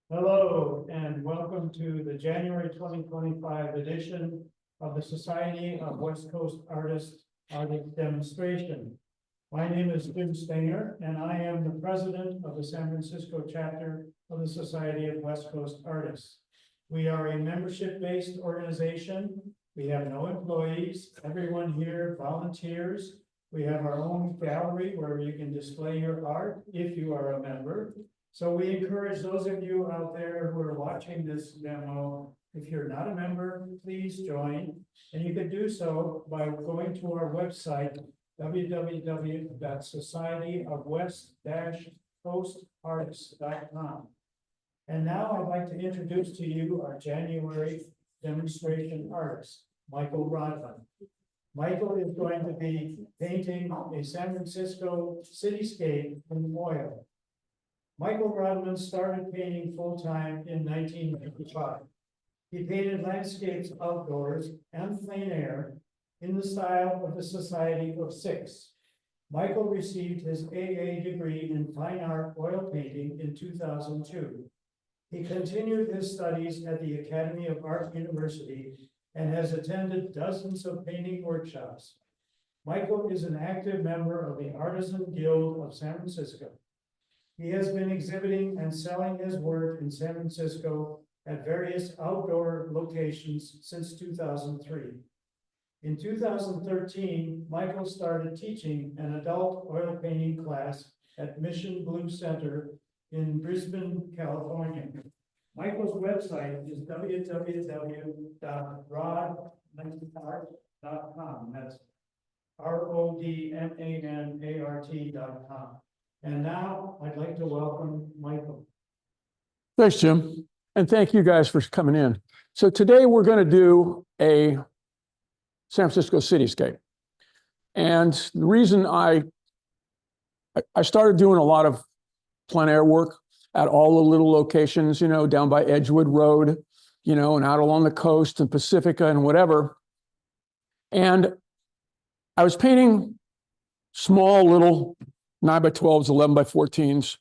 Hello, and welcome to the January 2025 edition of the Society of West Coast Artists Artist Demonstration. My name is Jim Stanger, and I am the president of the San Francisco chapter of the Society of West Coast Artists. We are a membership-based organization. We have no employees. Everyone here volunteers. We have our own gallery where you can display your art if you are a member. So we encourage those of you out there who are watching this demo, if you're not a member, please join. And you can do so by going to our website, www.societyofwest-coastartists.com. And now I'd like to introduce to you our January demonstration artist, Michael Rodman. Michael is going to be painting a San Francisco cityscape in oil. Michael Rodman started painting full-time in 1995. He painted landscapes outdoors and plein air in the style of the Society of Six. Michael received his AA degree in fine art oil painting in 2002. He continued his studies at the Academy of Art University and has attended dozens of painting workshops. Michael is an active member of the Artisan Guild of San Francisco. He has been exhibiting and selling his work in San Francisco at various outdoor locations since 2003. In 2013, Michael started teaching an adult oil painting class at Mission Blue Center in Brisbane, California. Michael's website is www.rodmanart.com. That's RODMANART.com. And now I'd like to welcome Michael. Thanks, Jim. And thank you guys for coming in. So today we're going to do a San Francisco cityscape. And the reason I started doing a lot of plein air work at all the little locations, you know, down by Edgewood Road, you know, and out along the coast and Pacifica and whatever. And I was painting small little 9x12s, 11x14s.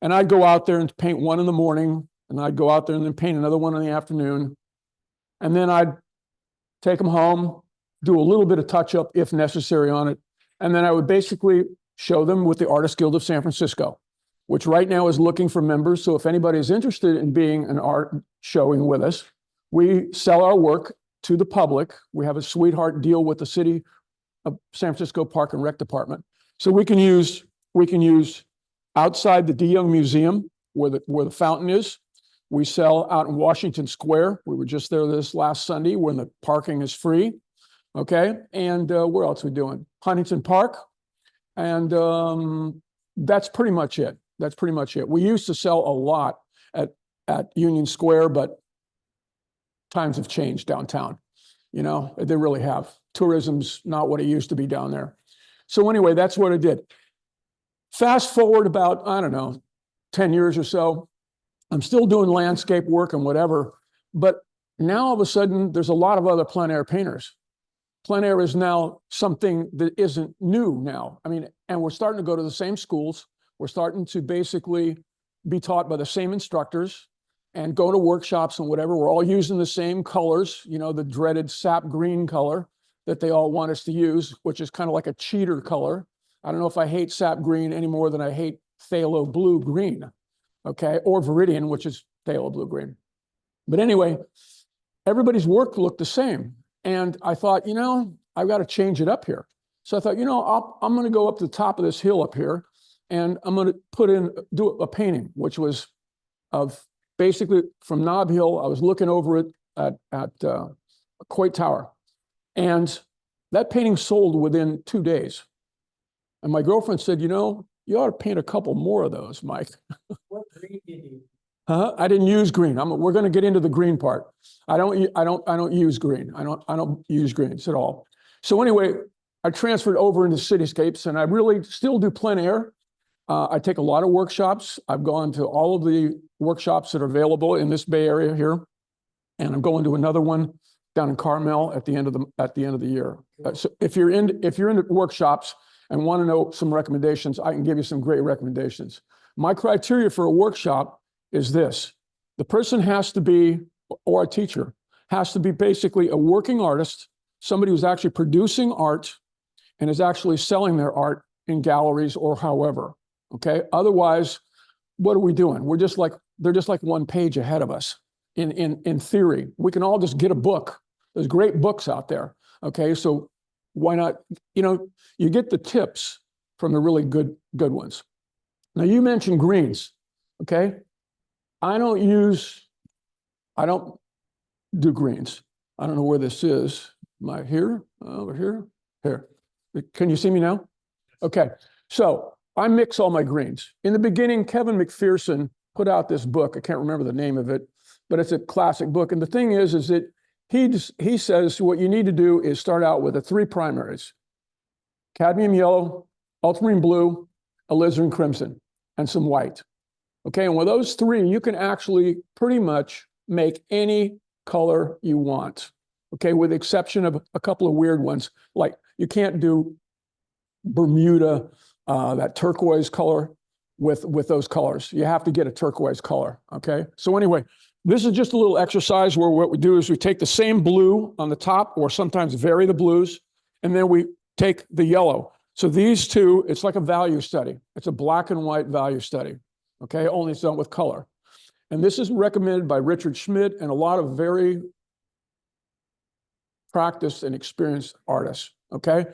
And I'd go out there and paint one in the morning, and I'd go out there and then paint another one in the afternoon. And then I'd take them home, do a little bit of touch-up if necessary on it. And then I would basically show them with the Artist Guild of San Francisco, which right now is looking for members. So if anybody is interested in being an art showing with us, we sell our work to the public. We have a sweetheart deal with the city of San Francisco Park and Rec Department. So we can use outside the DeYoung Museum where the fountain is. We sell out in Washington Square. We were just there this last Sunday when the parking is free. Okay. And where else are we doing? Huntington Park. And that's pretty much it. That's pretty much it. We used to sell a lot at Union Square, but times have changed downtown. You know, they really have. Tourism's not what it used to be down there. So anyway, that's what I did. Fast forward about, I don't know, 10 years or so, I'm still doing landscape work and whatever, but now all of a sudden there's a lot of other plein air painters. Plein air is now something that isn't new now. I mean, and we're starting to go to the same schools. We're starting to basically be taught by the same instructors and go to workshops and whatever. We're all using the same colors, you know, the dreaded sap green color that they all want us to use, which is kind of like a cheater color. I don't know if I hate sap green any more than I hate phthalo blue green, okay, or viridian, which is phthalo blue green. But anyway, everybody's work looked the same. And I thought, you know, I've got to change it up here. So I thought, you know, I'm going to go up to the top of this hill up here, and I'm going to do a painting, which was of basically from Nob Hill. I was looking over it at Coit Tower. And that painting sold within 2 days. And my girlfriend said, you know, you ought to paint a couple more of those, Mike. What green did you? I didn't use green. We're going to get into the green part. I don't use green. I don't use greens at all. So anyway, I transferred over into cityscapes, and I really still do plein air. I take a lot of workshops. I've gone to all of the workshops that are available in this Bay Area here, and I'm going to another one down in Carmel at the end of the year. So if you're into workshops and want to know some recommendations, I can give you some great recommendations. My criteria for a workshop is this: The person has to be, or a teacher, has to be basically a working artist, somebody who's actually producing art and is actually selling their art in galleries or however, okay? Otherwise, what are we doing? They're just like one page ahead of us in theory. We can all just get a book. There's great books out there, okay? So why not, you get the tips from the really good ones. Now you mentioned greens, okay? I don't do greens. I don't know where this is. Am I here? Over here? Here. Can you see me now? Okay. So I mix all my greens. In the beginning, Kevin McPherson put out this book. I can't remember the name of it, but it's a classic book. And the thing is that he says what you need to do is start out with the 3 primaries: cadmium yellow, ultramarine blue, alizarin crimson, and some white. Okay, and with those 3, you can actually pretty much make any color you want. Okay, with the exception of a couple of weird ones, like you can't do Bermuda, that turquoise color with those colors. You have to get a turquoise color, okay? So anyway, this is just a little exercise where what we do is we take the same blue on the top, or sometimes vary the blues, and then we take the yellow. So these 2, it's like a value study. It's a black and white value study, okay? Only it's done with color. And this is recommended by Richard Schmidt and a lot of very practiced and experienced artists, okay?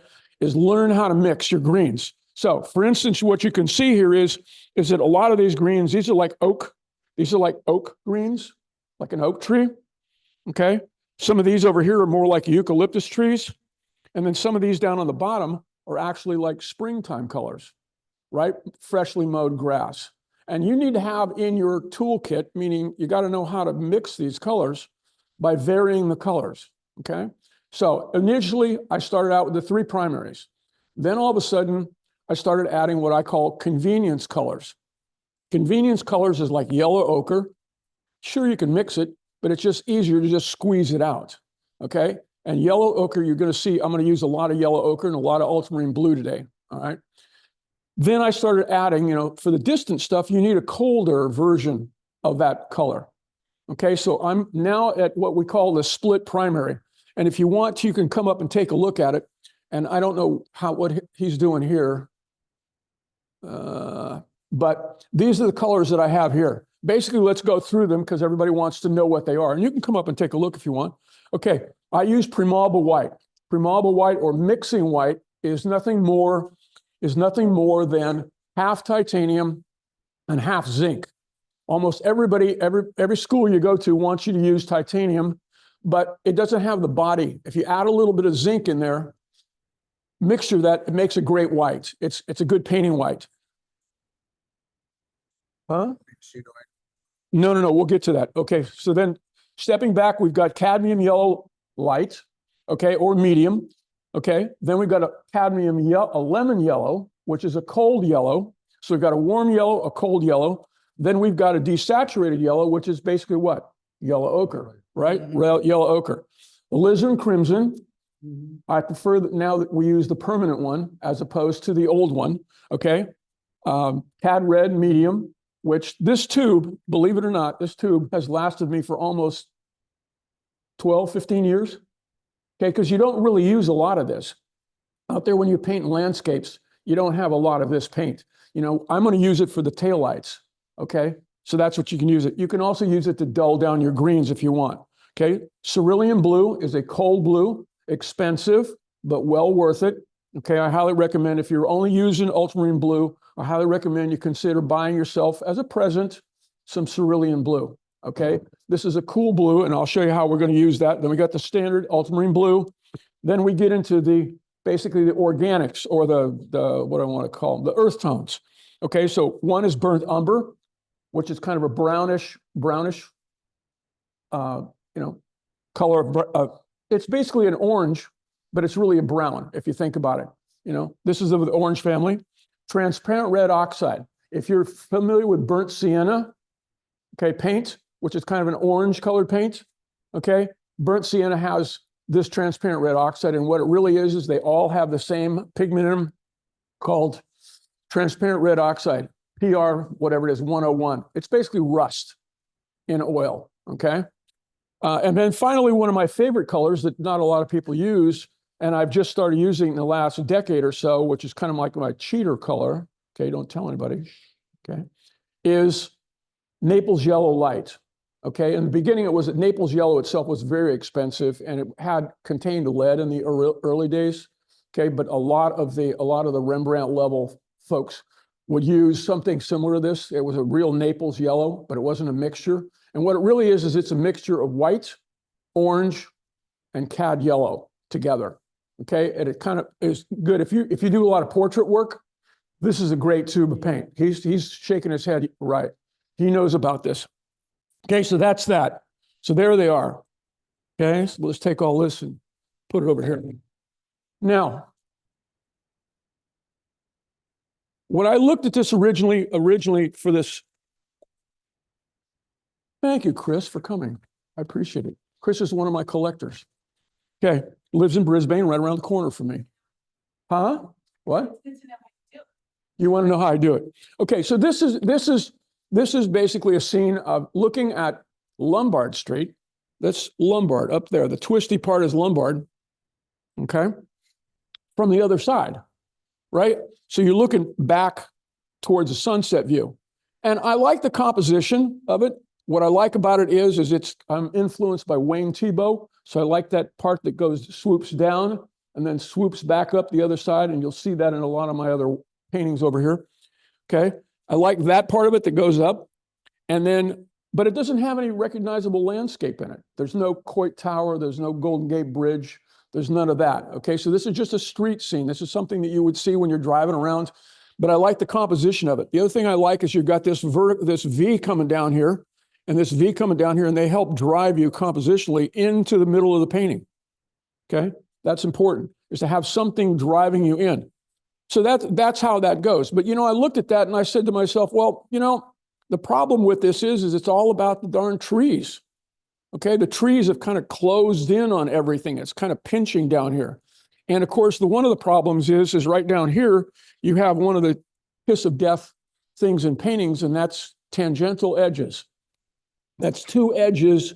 Is learn how to mix your greens. So for instance, what you can see here is that a lot of these greens, these are like oak greens, like an oak tree, okay? Some of these over here are more like eucalyptus trees. And then some of these down on the bottom are actually like springtime colors, right? Freshly mowed grass. And you need to have in your toolkit, meaning you got to know how to mix these colors by varying the colors, okay? So initially, I started out with the 3 primaries. Then all of a sudden, I started adding what I call convenience colors. Convenience colors is like yellow ochre. Sure, you can mix it, but it's just easier to just squeeze it out, okay? And yellow ochre, you're going to see, I'm going to use a lot of yellow ochre and a lot of ultramarine blue today, all right? Then I started adding, for the distant stuff, you need a colder version of that color. Okay, so I'm now at what we call the split primary. And if you want to, you can come up and take a look at it. And I don't know what he's doing here. But these are the colors that I have here. Basically, let's go through them because everybody wants to know what they are. And you can come up and take a look if you want. Okay, I use Primalba white. Primalba white, or mixing white, is nothing more than half titanium and half zinc. Almost everybody, every school you go to wants you to use titanium, but it doesn't have the body. If you add a little bit of zinc in there, mixture that, it makes a great white. It's a good painting white. Huh? No, we'll get to that. Okay, so then stepping back, we've got cadmium yellow light, okay, or medium. Okay, then we've got a lemon yellow, which is a cold yellow. So we've got a warm yellow, a cold yellow. Then we've got a desaturated yellow, which is basically what? Yellow ochre, right? Yellow ochre. Alizarin crimson. I prefer that now that we use the permanent one as opposed to the old one, okay? Cad red medium, which this tube, believe it or not, this tube has lasted me for almost 12, 15 years. Okay, because you don't really use a lot of this. Out there when you paint landscapes, you don't have a lot of this paint. I'm going to use it for the taillights, okay? So that's what you can use it. You can also use it to dull down your greens if you want, okay? Cerulean blue is a cold blue, expensive, but well worth it, okay? I highly recommend, if you're only using ultramarine blue, I highly recommend you consider buying yourself as a present some cerulean blue. Okay, this is a cool blue, and I'll show you how we're going to use that. Then we got the standard ultramarine blue. Then we get into basically the organics, or the what I want to call them, the earth tones. Okay, so one is burnt umber, which is kind of a brownish, color. It's basically an orange, but it's really a brown if you think about it. This is of the orange family. Transparent red oxide. If you're familiar with burnt sienna, okay, paint, which is kind of an orange colored paint, okay? Burnt sienna has this transparent red oxide, and what it really is they all have the same pigmentum called transparent red oxide, PR, whatever it is, 101. It's basically rust, in oil, okay? And then finally, one of my favorite colors that not a lot of people use, and I've just started using in the last decade or so, which is kind of like my cheater color, okay, don't tell anybody, okay, is Naples yellow light. Okay, in the beginning, it was that Naples yellow itself was very expensive, and it had contained lead in the early days. Okay, but a lot of the Rembrandt level folks would use something similar to this. It was a real Naples yellow, but it wasn't a mixture. And what it really is it's a mixture of white, orange, and cad yellow together. Okay, and it kind of is good if you do a lot of portrait work. This is a great tube of paint. He's shaking his head right. He knows about this. Okay, so that's that. So there they are. Okay, so let's take all this and put it over here. Now, when I looked at this originally for this, thank you, Chris, for coming. I appreciate it. Chris is one of my collectors. Okay, lives in Brisbane, right around the corner from me. Huh? What? You want to know how I do it? Okay, so this is basically a scene of looking at Lombard Street. That's Lombard up there. The twisty part is Lombard, okay? From the other side, right? So you're looking back towards the sunset view. And I like the composition of it. What I like about it is I'm influenced by Wayne Thiebaud. So I like that part that swoops down and then swoops back up the other side. And you'll see that in a lot of my other paintings over here, okay? I like that part of it that goes up, but it doesn't have any recognizable landscape in it. There's no Coit Tower, there's no Golden Gate Bridge, there's none of that, okay? So this is just a street scene. This is something that you would see when you're driving around, but I like the composition of it. The other thing I like is you've got this V coming down here, and this V coming down here, and they help drive you compositionally into the middle of the painting, okay? That's important, is to have something driving you in. So that's how that goes. But, I looked at that and I said to myself, well, the problem with this is it's all about the darn trees. Okay, the trees have kind of closed in on everything. It's kind of pinching down here. And of course, one of the problems is right down here, you have one of the kiss of death things in paintings, and that's tangential edges. That's two edges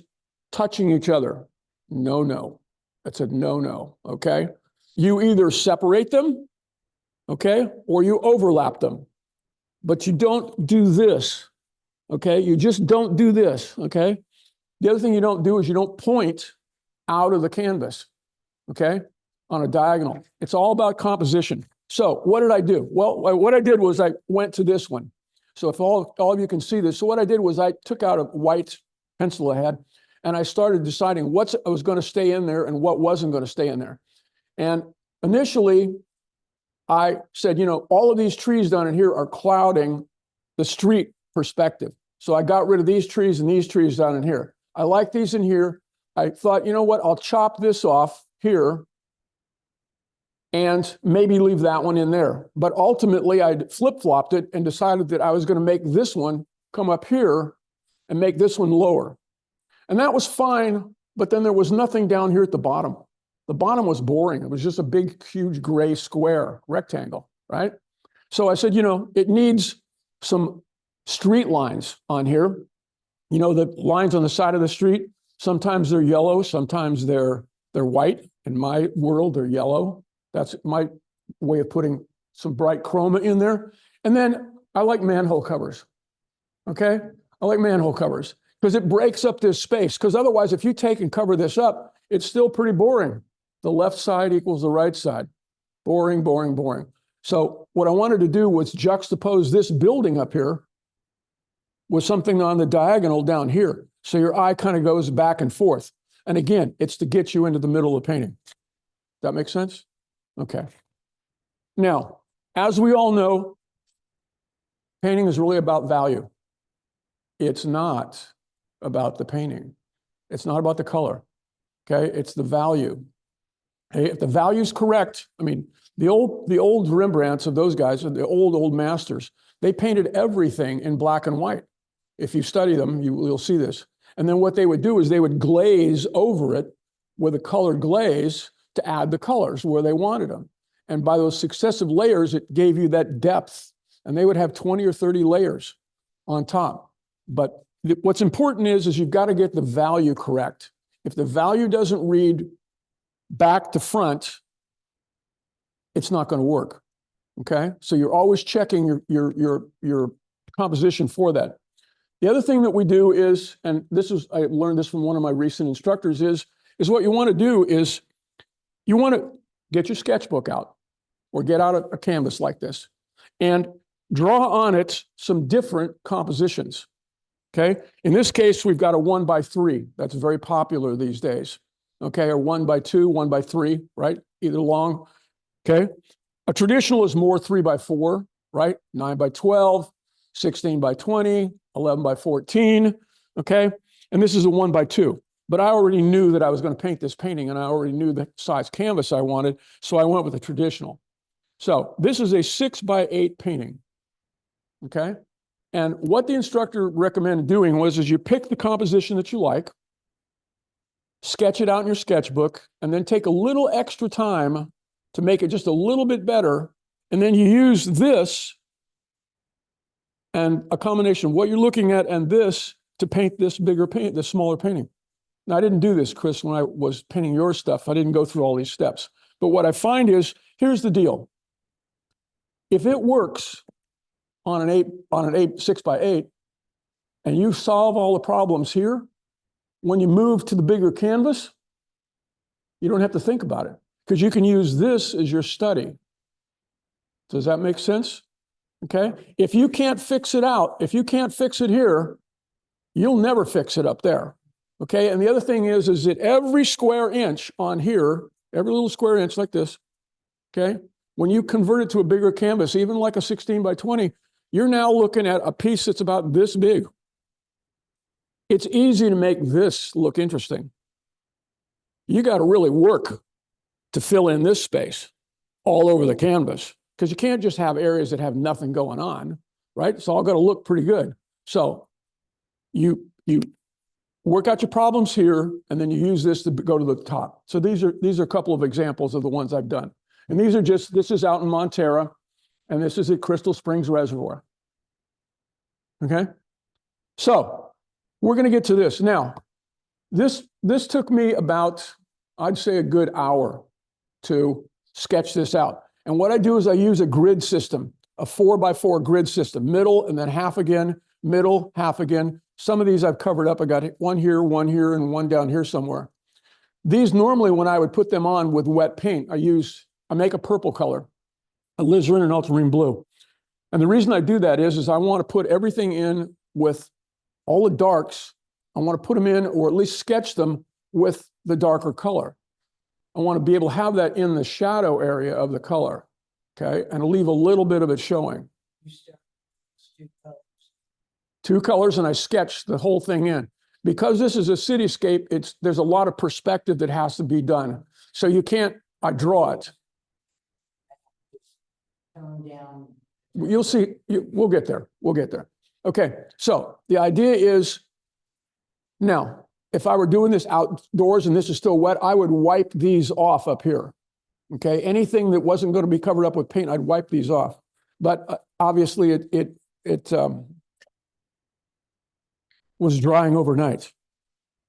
touching each other. No. That's a no, okay? You either separate them, okay, or you overlap them. But you don't do this, okay? You just don't do this, okay? The other thing you don't do is you don't point out of the canvas, okay, on a diagonal. It's all about composition. So what did I do? Well, what I did was I went to this one. So if all of you can see this, so what I did was I took out a white pencil I had, and I started deciding what was going to stay in there and what wasn't going to stay in there. And initially, I said, all of these trees down in here are clouding the street perspective. So I got rid of these trees and these trees down in here. I like these in here. I thought, you know what, I'll chop this off here and maybe leave that one in there. But ultimately, I flip-flopped it and decided that I was going to make this one come up here and make this one lower. And that was fine, but then there was nothing down here at the bottom. The bottom was boring. It was just a big, huge gray square rectangle, right? So I said, it needs some street lines on here. The lines on the side of the street, sometimes they're yellow, sometimes they're white. In my world, they're yellow. That's my way of putting some bright chroma in there. And then I like manhole covers, okay? I like manhole covers because it breaks up this space. Because otherwise, if you take and cover this up, it's still pretty boring. The left side equals the right side. Boring, boring, boring. So what I wanted to do was juxtapose this building up here with something on the diagonal down here. So your eye kind of goes back and forth. And again, it's to get you into the middle of the painting. That make sense? Okay. Now, as we all know, painting is really about value. It's not about the painting. It's not about the color. Okay, it's the value. Okay? If the value is correct, the old Rembrandts of those guys, the old masters, they painted everything in black and white. If you study them, you'll see this. And then what they would do is they would glaze over it with a colored glaze to add the colors where they wanted them. And by those successive layers, it gave you that depth. And they would have 20 or 30 layers on top. But What's important is you've got to get the value correct. If the value doesn't read back to front, it's not going to work. Okay, so you're always checking your composition for that. The other thing that we do is, and I learned this from one of my recent instructors, is what you want to do is you want to get your sketchbook out or get out a canvas like this and draw on it some different compositions. Okay, in this case, we've got a 1x3. That's very popular these days. Okay, or 1x2, 1x3, right? Either long. Okay, a traditional is more 3x4, right? 9x12, 16x20, 11x14. Okay, and this is a 1x2. But I already knew that I was going to paint this painting, and I already knew the size canvas I wanted, so I went with a traditional. So this is a 6x8 painting. Okay. And what the instructor recommended doing was you pick the composition that you like, sketch it out in your sketchbook, and then take a little extra time to make it just a little bit better. And then you use this and a combination of what you're looking at and this to paint this smaller painting. Now, I didn't do this, Chris, when I was painting your stuff. I didn't go through all these steps. But what I find is, here's the deal. If it works on an 6x8, and you solve all the problems here, when you move to the bigger canvas, you don't have to think about it because you can use this as your study. Does that make sense? Okay. If you can't fix it out, if you can't fix it here, you'll never fix it up there. Okay. And the other thing is that every square inch on here, every little square inch like this, okay, when you convert it to a bigger canvas, even like a 16x20, you're now looking at a piece that's about this big. It's easy to make this look interesting. You got to really work to fill in this space all over the canvas because you can't just have areas that have nothing going on, right? It's all got to look pretty good. So you work out your problems here, and then you use this to go to the top. So these are a couple of examples of the ones I've done. And this is out in Montera, and this is at Crystal Springs Reservoir. Okay? So we're going to get to this. Now, this took me about, I'd say, a good hour to sketch this out. And what I do is I use a grid system, a 4x4 grid system, middle and then half again, middle, half again. Some of these I've covered up. I got one here, and one down here somewhere. These normally, when I would put them on with wet paint, I make a purple color, alizarin and ultramarine blue. And the reason I do that is I want to put everything in with all the darks. I want to put them in, or at least sketch them with the darker color. I want to be able to have that in the shadow area of the color, okay, and leave a little bit of it showing. Two colors, and I sketch the whole thing in. Because this is a cityscape, there's a lot of perspective that has to be done. So you can't, I draw it. You'll see, we'll get there. We'll get there. Okay, so the idea is, now, if I were doing this outdoors and this is still wet, I would wipe these off up here. Okay, anything that wasn't going to be covered up with paint, I'd wipe these off. But obviously, it was drying overnight.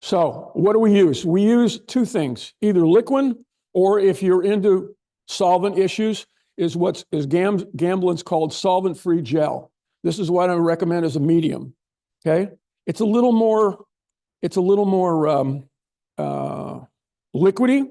So what do we use? We use two things, either liquid, or if you're into solvent issues, is Gamblin's called solvent-free gel. This is what I recommend as a medium. Okay, it's a little more liquidy,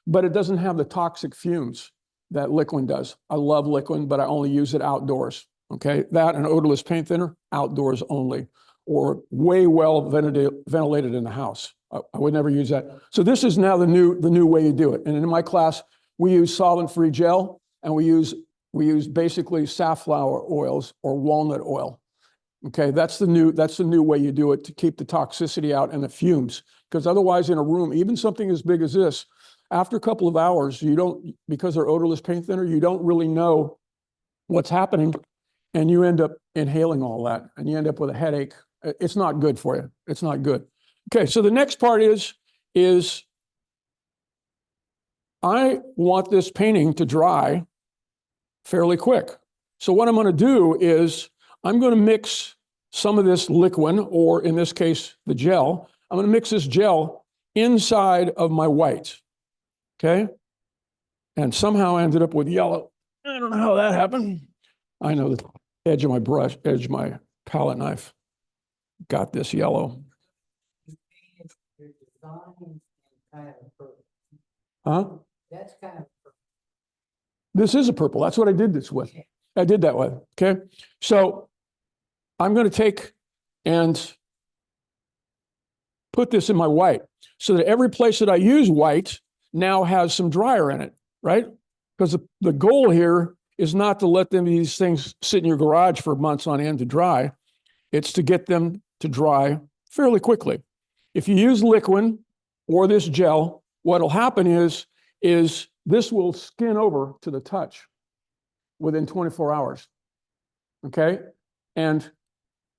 but it doesn't have the toxic fumes that liquid does. I love liquid, but I only use it outdoors. Okay, that and odorless paint thinner, outdoors only, or way well ventilated in the house. I would never use that. So this is now the new way you do it. And in my class, we use solvent-free gel, and we use basically safflower oils or walnut oil. Okay, that's the new way you do it to keep the toxicity out and the fumes. Because otherwise, in a room, even something as big as this, after a couple of hours, because they're odorless paint thinner, you don't really know what's happening, and you end up inhaling all that, and you end up with a headache. It's not good for you. It's not good. Okay, so the next part is I want this painting to dry fairly quick. So what I'm going to do is I'm going to mix some of this liquid, or in this case, the gel. I'm going to mix this gel inside of my white, okay? And somehow I ended up with yellow. I don't know how that happened. I know the edge of my palette knife got this yellow. Huh? That's kind of purple. This is a purple. That's what I did this with. I did that with, okay? So I'm going to take and put this in my white so that every place that I use white now has some dryer in it, right? Because the goal here is not to let these things sit in your garage for months on end to dry. It's to get them to dry fairly quickly. If you use liquid or this gel, what'll happen is this will skin over to the touch within 24 hours, okay? And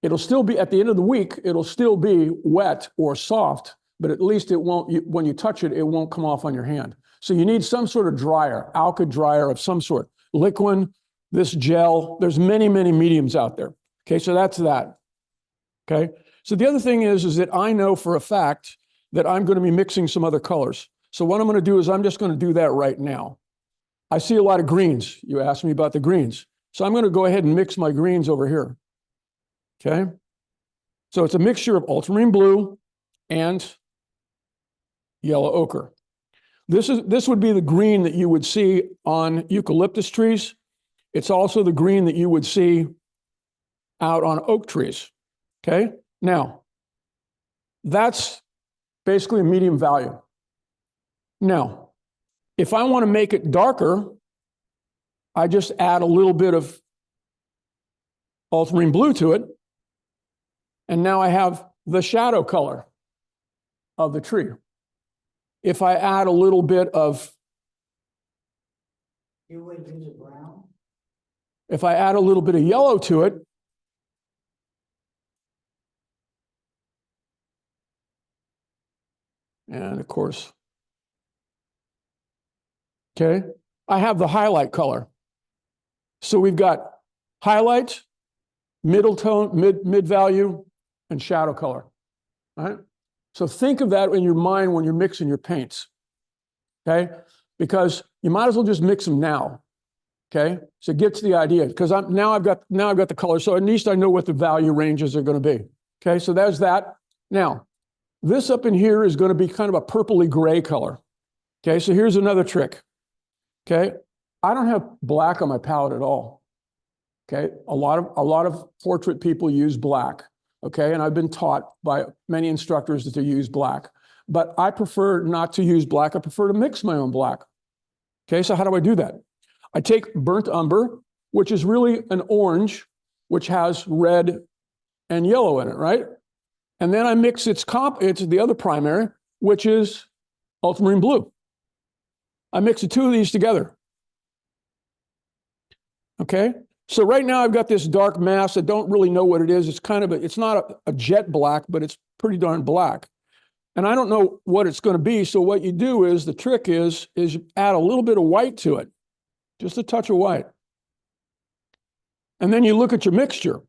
it'll still be, at the end of the week, it'll still be wet or soft, but at least it won't, when you touch it, it won't come off on your hand. So you need some sort of dryer, alkyd dryer of some sort. Liquid, this gel, there's many, many mediums out there. Okay, so that's that. Okay, so the other thing is that I know for a fact that I'm going to be mixing some other colors. So what I'm going to do is I'm just going to do that right now. I see a lot of greens. You asked me about the greens. So I'm going to go ahead and mix my greens over here. Okay, so it's a mixture of ultramarine blue and yellow ochre. This would be the green that you would see on eucalyptus trees. It's also the green that you would see out on oak trees. Okay, now that's basically a medium value. Now, if I want to make it darker, I just add a little bit of ultramarine blue to it. And now I have the shadow color of the tree. If I add a little bit of, You would use a brown? if I add a little bit of yellow to it, and of course, okay, I have the highlight color. So we've got highlight, middle tone, mid value, and shadow color, right? So think of that in your mind when you're mixing your paints, okay? Because you might as well just mix them now, okay? So get to the idea, because now I've got the color, so at least I know what the value ranges are going to be, okay? So there's that. Now, this up in here is going to be kind of a purpley gray color, okay? So here's another trick, okay? I don't have black on my palette at all, okay? A lot of portrait people use black. Okay, and I've been taught by many instructors to use black, but I prefer not to use black. I prefer to mix my own black. Okay, so how do I do that? I take burnt umber, which is really an orange, which has red and yellow in it, right? And then I mix it's the other primary, which is ultramarine blue. I mix the two of these together. Okay. So right now I've got this dark mass. I don't really know what it is. It's kind of it's not a jet black, but it's pretty darn black. And I don't know what it's going to be. So what you do is, the trick is you add a little bit of white to it, just a touch of white. And then you look at your mixture.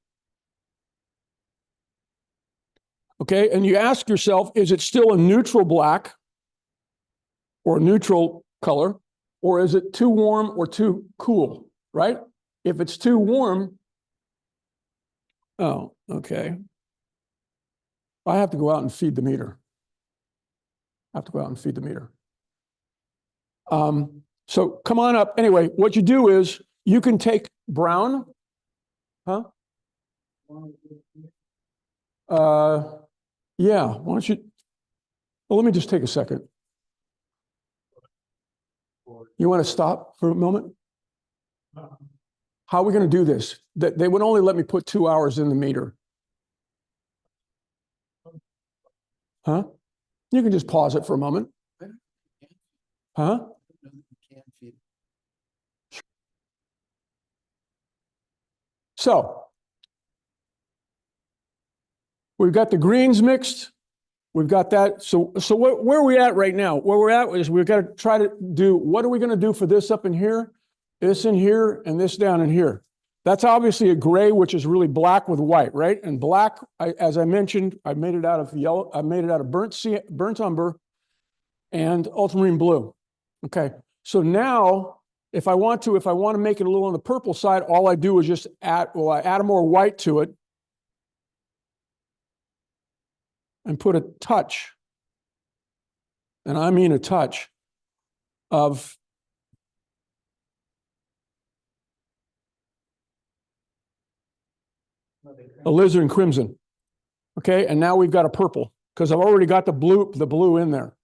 Okay, and you ask yourself, is it still a neutral black or a neutral color, or is it too warm or too cool, right? If it's too warm, oh, okay. I have to go out and feed the meter. So come on up. Anyway, what you do is you can take brown, huh? Yeah, why don't you, well, let me just take a second. You want to stop for a moment? How are we going to do this? They would only let me put 2 hours in the meter. Huh? You can just pause it for a moment. Huh? So we've got the greens mixed. We've got that. So where are we at right now? Where we're at is we've got to try to do, what are we going to do for this up in here, this in here, and this down in here? That's obviously a gray, which is really black with white, right? And black, as I mentioned, I made it out of yellow. I made it out of burnt umber and ultramarine blue. Okay. So now, if I want to make it a little on the purple side, all I do is just I add more white to it and put a touch, and I mean a touch, of alizarin crimson. Okay, and now we've got a purple because I've already got the blue in there.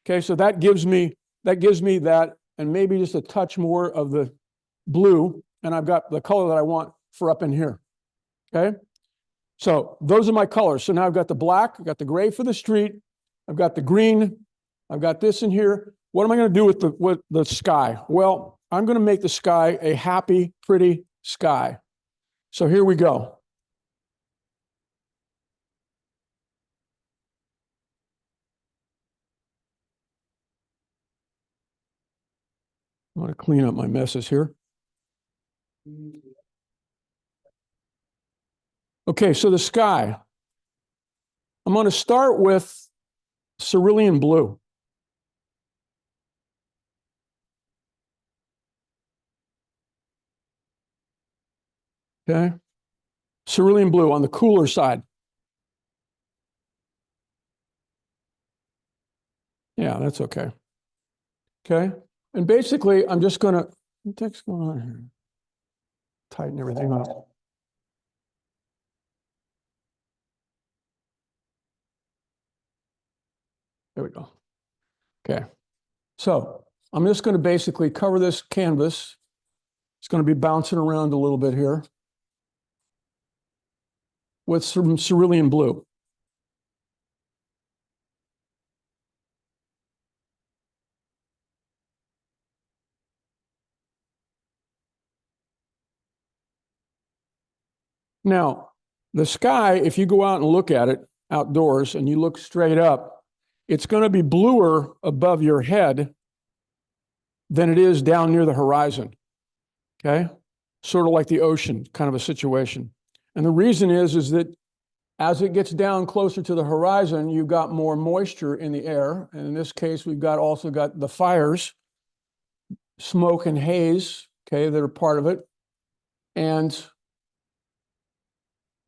Okay, so that gives me that, and maybe just a touch more of the blue, and I've got the color that I want for up in here. Okay, so those are my colors. So now I've got the black, I've got the gray for the street, I've got the green, I've got this in here. What am I going to do with the sky? Well, I'm going to make the sky a happy, pretty sky. So here we go. I'm going to clean up my messes here. Okay, so the sky. I'm going to start with cerulean blue. Okay, cerulean blue on the cooler side. Yeah, that's okay. Okay, and basically, I'm just going to, what the heck's going on here? Tighten everything up. There we go. Okay, so I'm just going to basically cover this canvas. It's going to be bouncing around a little bit here with some cerulean blue. Now, the sky, if you go out and look at it outdoors and you look straight up, it's going to be bluer above your head than it is down near the horizon. Okay? Sort of like the ocean kind of a situation. And the reason is that as it gets down closer to the horizon, you've got more moisture in the air. And in this case, we've also got the fires, smoke and haze, okay, that are part of it.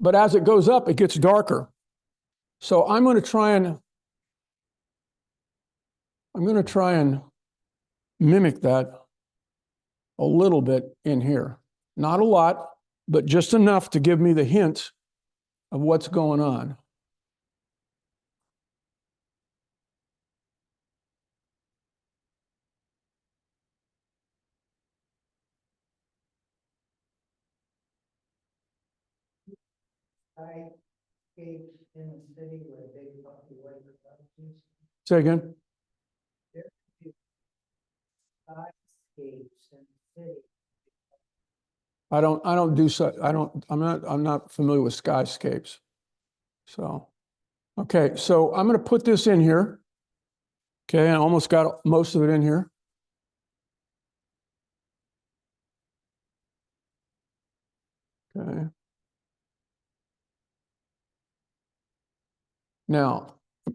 But as it goes up, it gets darker. So I'm going to try and mimic that a little bit in here. Not a lot, but just enough to give me the hint of what's going on. Skyscapes in the city where big population refugees. Say again? Skyscapes in the city. I'm not familiar with skyscapes. So, okay, so I'm going to put this in here. Okay, I almost got most of it in here. Okay. Now,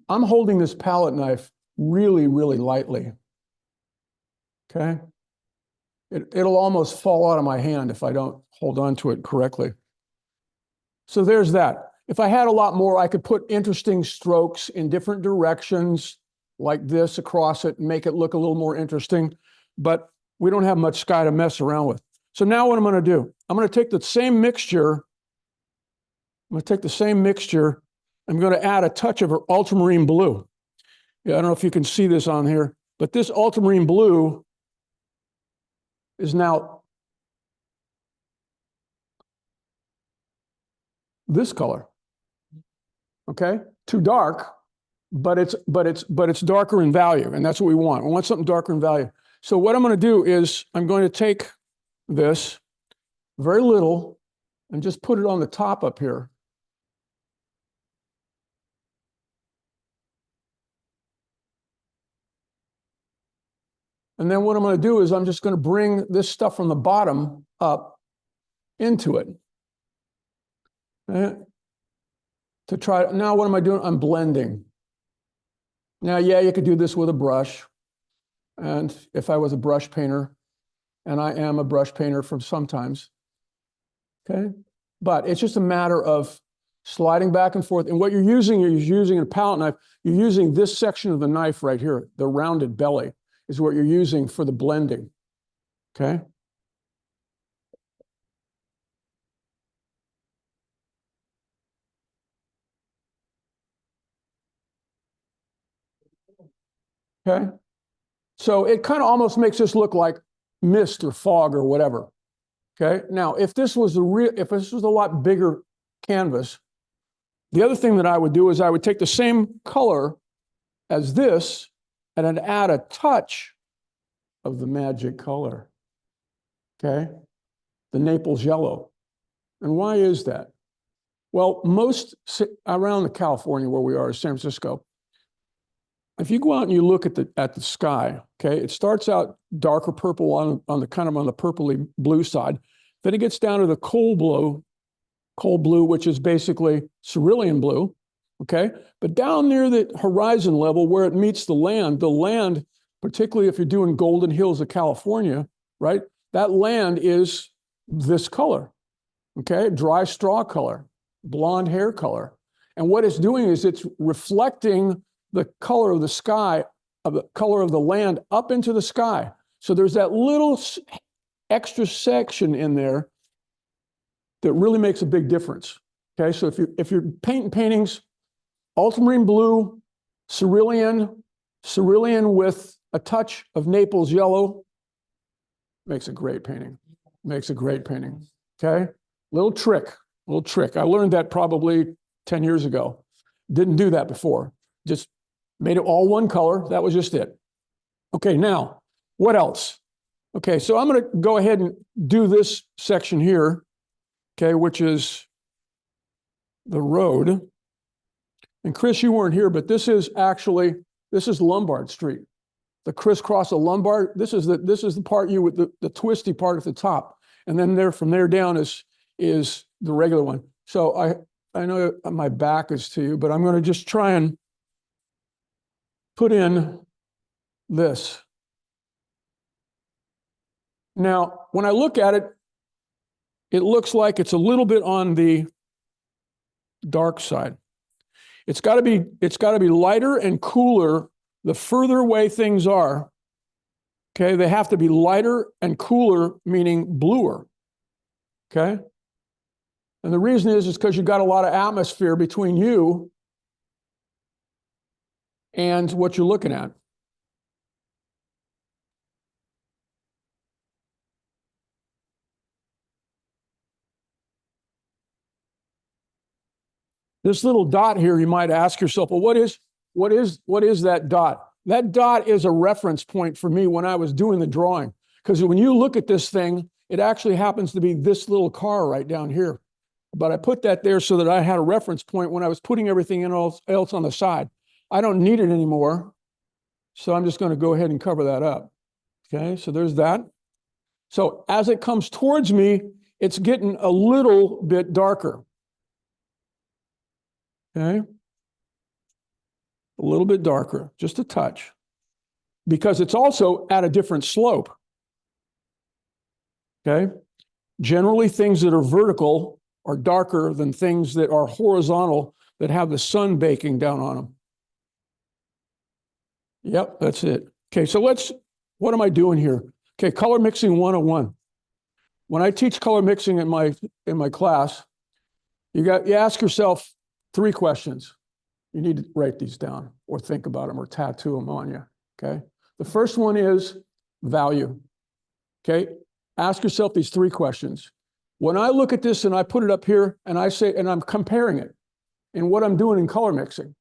I'm holding this palette knife really, really lightly. Okay. It'll almost fall out of my hand if I don't hold on to it correctly. So there's that. If I had a lot more, I could put interesting strokes in different directions like this across it and make it look a little more interesting, but we don't have much sky to mess around with. So now what I'm going to do, I'm going to take the same mixture. I'm going to add a touch of ultramarine blue. Yeah, I don't know if you can see this on here, but this ultramarine blue is now this color. Okay, too dark, but it's darker in value, and that's what we want. We want something darker in value. So what I'm going to do is I'm going to take this very little and just put it on the top up here. And then what I'm going to do is I'm just going to bring this stuff from the bottom up into it. To try, now what am I doing? I'm blending. Now, yeah, you could do this with a brush. And if I was a brush painter, and I am a brush painter from sometimes, okay? But it's just a matter of sliding back and forth. And what you're using a palette knife, you're using this section of the knife right here, the rounded belly, is what you're using for the blending, okay? Okay? So it kind of almost makes this look like mist or fog or whatever. Okay. Now, if this was a lot bigger canvas, the other thing that I would do is I would take the same color as this and then add a touch of the magic color. Okay. The Naples yellow. And why is that? Well, most around the California where we are, San Francisco, if you go out and you look at the sky, okay, it starts out darker purple on the purpley blue side. Then it gets down to the cold blue, which is basically cerulean blue, okay? But down near the horizon level where it meets the land, particularly if you're doing Golden Hills of California, right? That land is this color, okay? Dry straw color, blonde hair color. And what it's doing is it's reflecting the color of the sky, of the color of the land up into the sky. So there's that little extra section in there that really makes a big difference. Okay, so if you're painting paintings, ultramarine blue, cerulean with a touch of Naples yellow, makes a great painting. Makes a great painting. Okay, little trick. I learned that probably 10 years ago. Didn't do that before. Just made it all one color. That was just it. Okay, now, what else? Okay, so I'm going to go ahead and do this section here, okay, which is the road. And Chris, you weren't here, but this is Lombard Street. The crisscross of Lombard. This is the part with the twisty part at the top. And then from there down is the regular one. So I know my back is to you, but I'm going to just try and put in this. Now, when I look at it, it looks like it's a little bit on the dark side. It's got to be lighter and cooler the further away things are. Okay, they have to be lighter and cooler, meaning bluer. Okay? And the reason is because you've got a lot of atmosphere between you and what you're looking at. This little dot here, you might ask yourself, well, what is that dot? That dot is a reference point for me when I was doing the drawing. Because when you look at this thing, it actually happens to be this little car right down here. But I put that there so that I had a reference point when I was putting everything else on the side. I don't need it anymore. So I'm just going to go ahead and cover that up. Okay, so there's that. So as it comes towards me, it's getting a little bit darker. Okay, a little bit darker, just a touch, because it's also at a different slope. Okay, generally things that are vertical are darker than things that are horizontal that have the sun baking down on them. Yep, that's it. Okay, so what am I doing here? Okay, color mixing 101. When I teach color mixing in my class, you ask yourself 3 questions. You need to write these down or think about them or tattoo them on you, okay? The first one is value, okay? Ask yourself these 3 questions. When I look at this and I put it up here and I say, and I'm comparing it in what I'm doing in color mixing,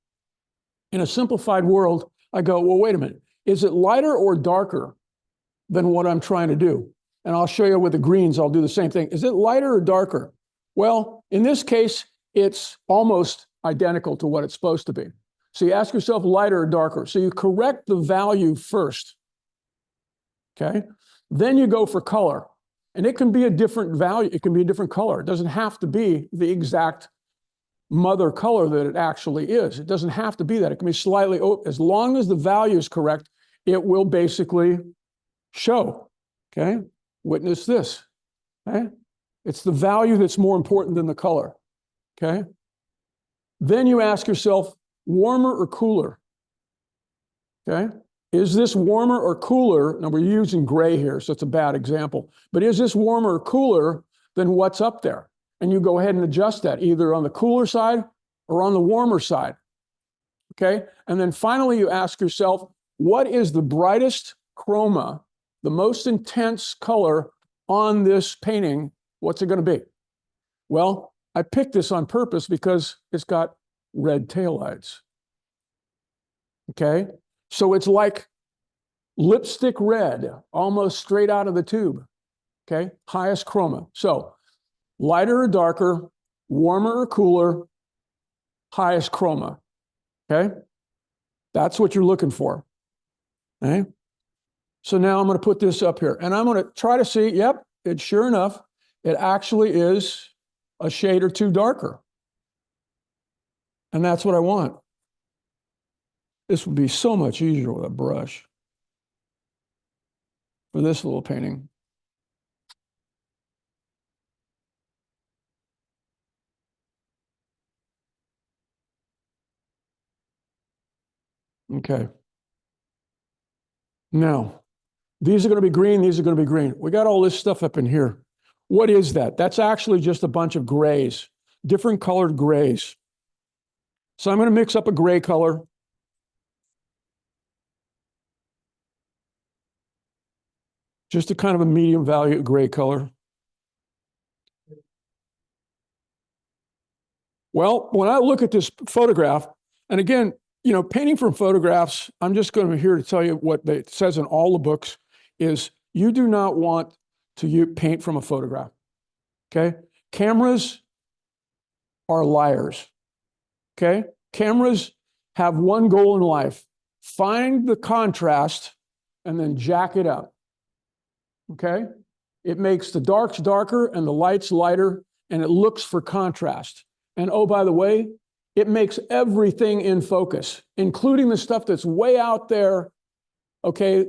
in a simplified world, I go, well, wait a minute. Is it lighter or darker than what I'm trying to do? And I'll show you with the greens, I'll do the same thing. Is it lighter or darker? Well, in this case, it's almost identical to what it's supposed to be. So you ask yourself lighter or darker. So you correct the value first, okay? Then you go for color. And it can be a different value. It can be a different color. It doesn't have to be the exact mother color that it actually is. It doesn't have to be that. It can be slightly, as long as the value is correct, it will basically show, okay? Witness this, okay? It's the value that's more important than the color, okay? Then you ask yourself, warmer or cooler, okay? Is this warmer or cooler? Now we're using gray here, so it's a bad example, but is this warmer or cooler than what's up there? And you go ahead and adjust that either on the cooler side or on the warmer side, okay? And then finally you ask yourself, what is the brightest chroma, the most intense color on this painting? What's it going to be? Well, I picked this on purpose because it's got red taillights, okay? So it's like lipstick red, almost straight out of the tube, okay? Highest chroma. So lighter or darker, warmer or cooler, highest chroma, okay? That's what you're looking for, okay? So now I'm going to put this up here, and I'm going to try to see, yep, it sure enough, it actually is a shade or two darker. And that's what I want. This would be so much easier with a brush for this little painting. Okay. Now, these are going to be green, these are going to be green. We got all this stuff up in here. What is that? That's actually just a bunch of grays, different colored grays. So I'm going to mix up a gray color. Just a kind of a medium value gray color. Well, when I look at this photograph, and again, you know, painting from photographs, I'm just going to be here to tell you what it says in all the books is you do not want to paint from a photograph, okay? Cameras are liars, okay? Cameras have one goal in life, find the contrast and then jack it up, okay? It makes the darks darker and the lights lighter, and it looks for contrast. And oh, by the way, it makes everything in focus, including the stuff that's way out there, okay?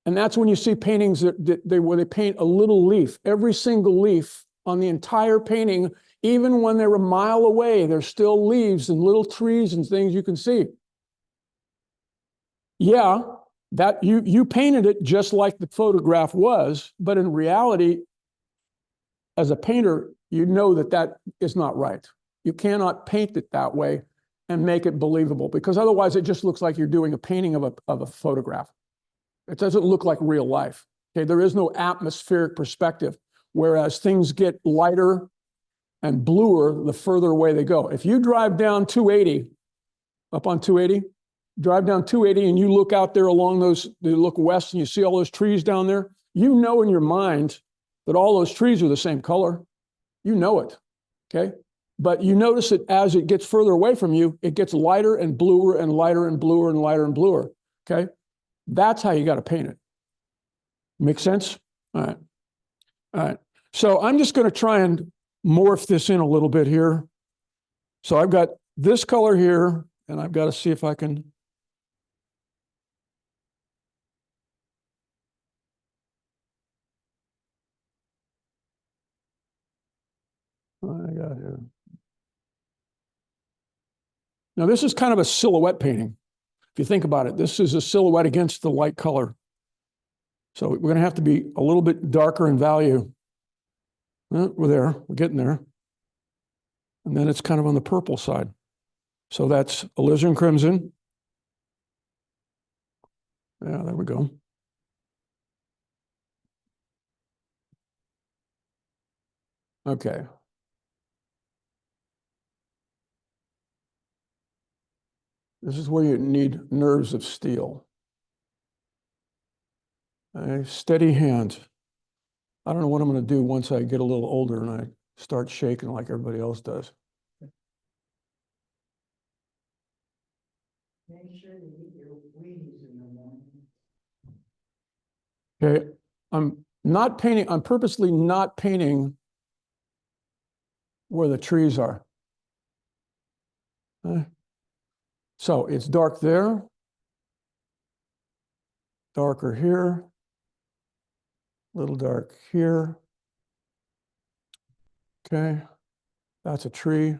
And that's when you see paintings where they paint a little leaf. Every single leaf on the entire painting, even when they're a mile away, there's still leaves and little trees and things you can see. Yeah, that you painted it just like the photograph was, but in reality, as a painter, you know that that is not right. You cannot paint it that way and make it believable, because otherwise it just looks like you're doing a painting of a photograph. It doesn't look like real life. Okay, there is no atmospheric perspective, whereas things get lighter and bluer the further away they go. If you drive down 280, up on 280, drive down 280 and you look out there along those, you look west and you see all those trees down there, you know in your mind that all those trees are the same color. You know it, okay? But you notice that as it gets further away from you, it gets lighter and bluer and lighter and bluer and lighter and bluer, okay? That's how you got to paint it. Make sense? All right. All right. So I'm just going to try and morph this in a little bit here. So I've got this color here, and I've got to see if I can. What I got here. Now, this is kind of a silhouette painting. If you think about it, this is a silhouette against the light color. So we're going to have to be a little bit darker in value. Well, we're there. We're getting there. And then it's kind of on the purple side. So that's alizarin crimson. Yeah, there we go. Okay. This is where you need nerves of steel. Okay, steady hand. I don't know what I'm going to do once I get a little older and I start shaking like everybody else does. Make sure you eat your Wheaties in the morning. Okay, I'm not painting, I'm purposely not painting where the trees are. So it's dark there, darker here, little dark here. Okay, that's a tree.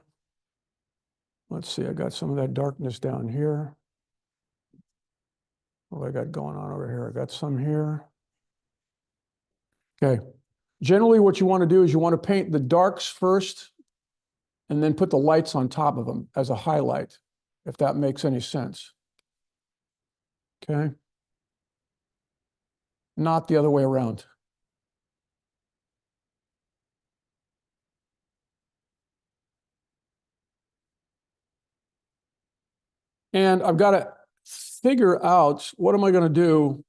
Let's see, I got some of that darkness down here. What do I got going on over here? I got some here. Okay, generally what you want to do is you want to paint the darks first and then put the lights on top of them as a highlight, if that makes any sense. Okay. Not the other way around. And I've got to figure out what am I going to do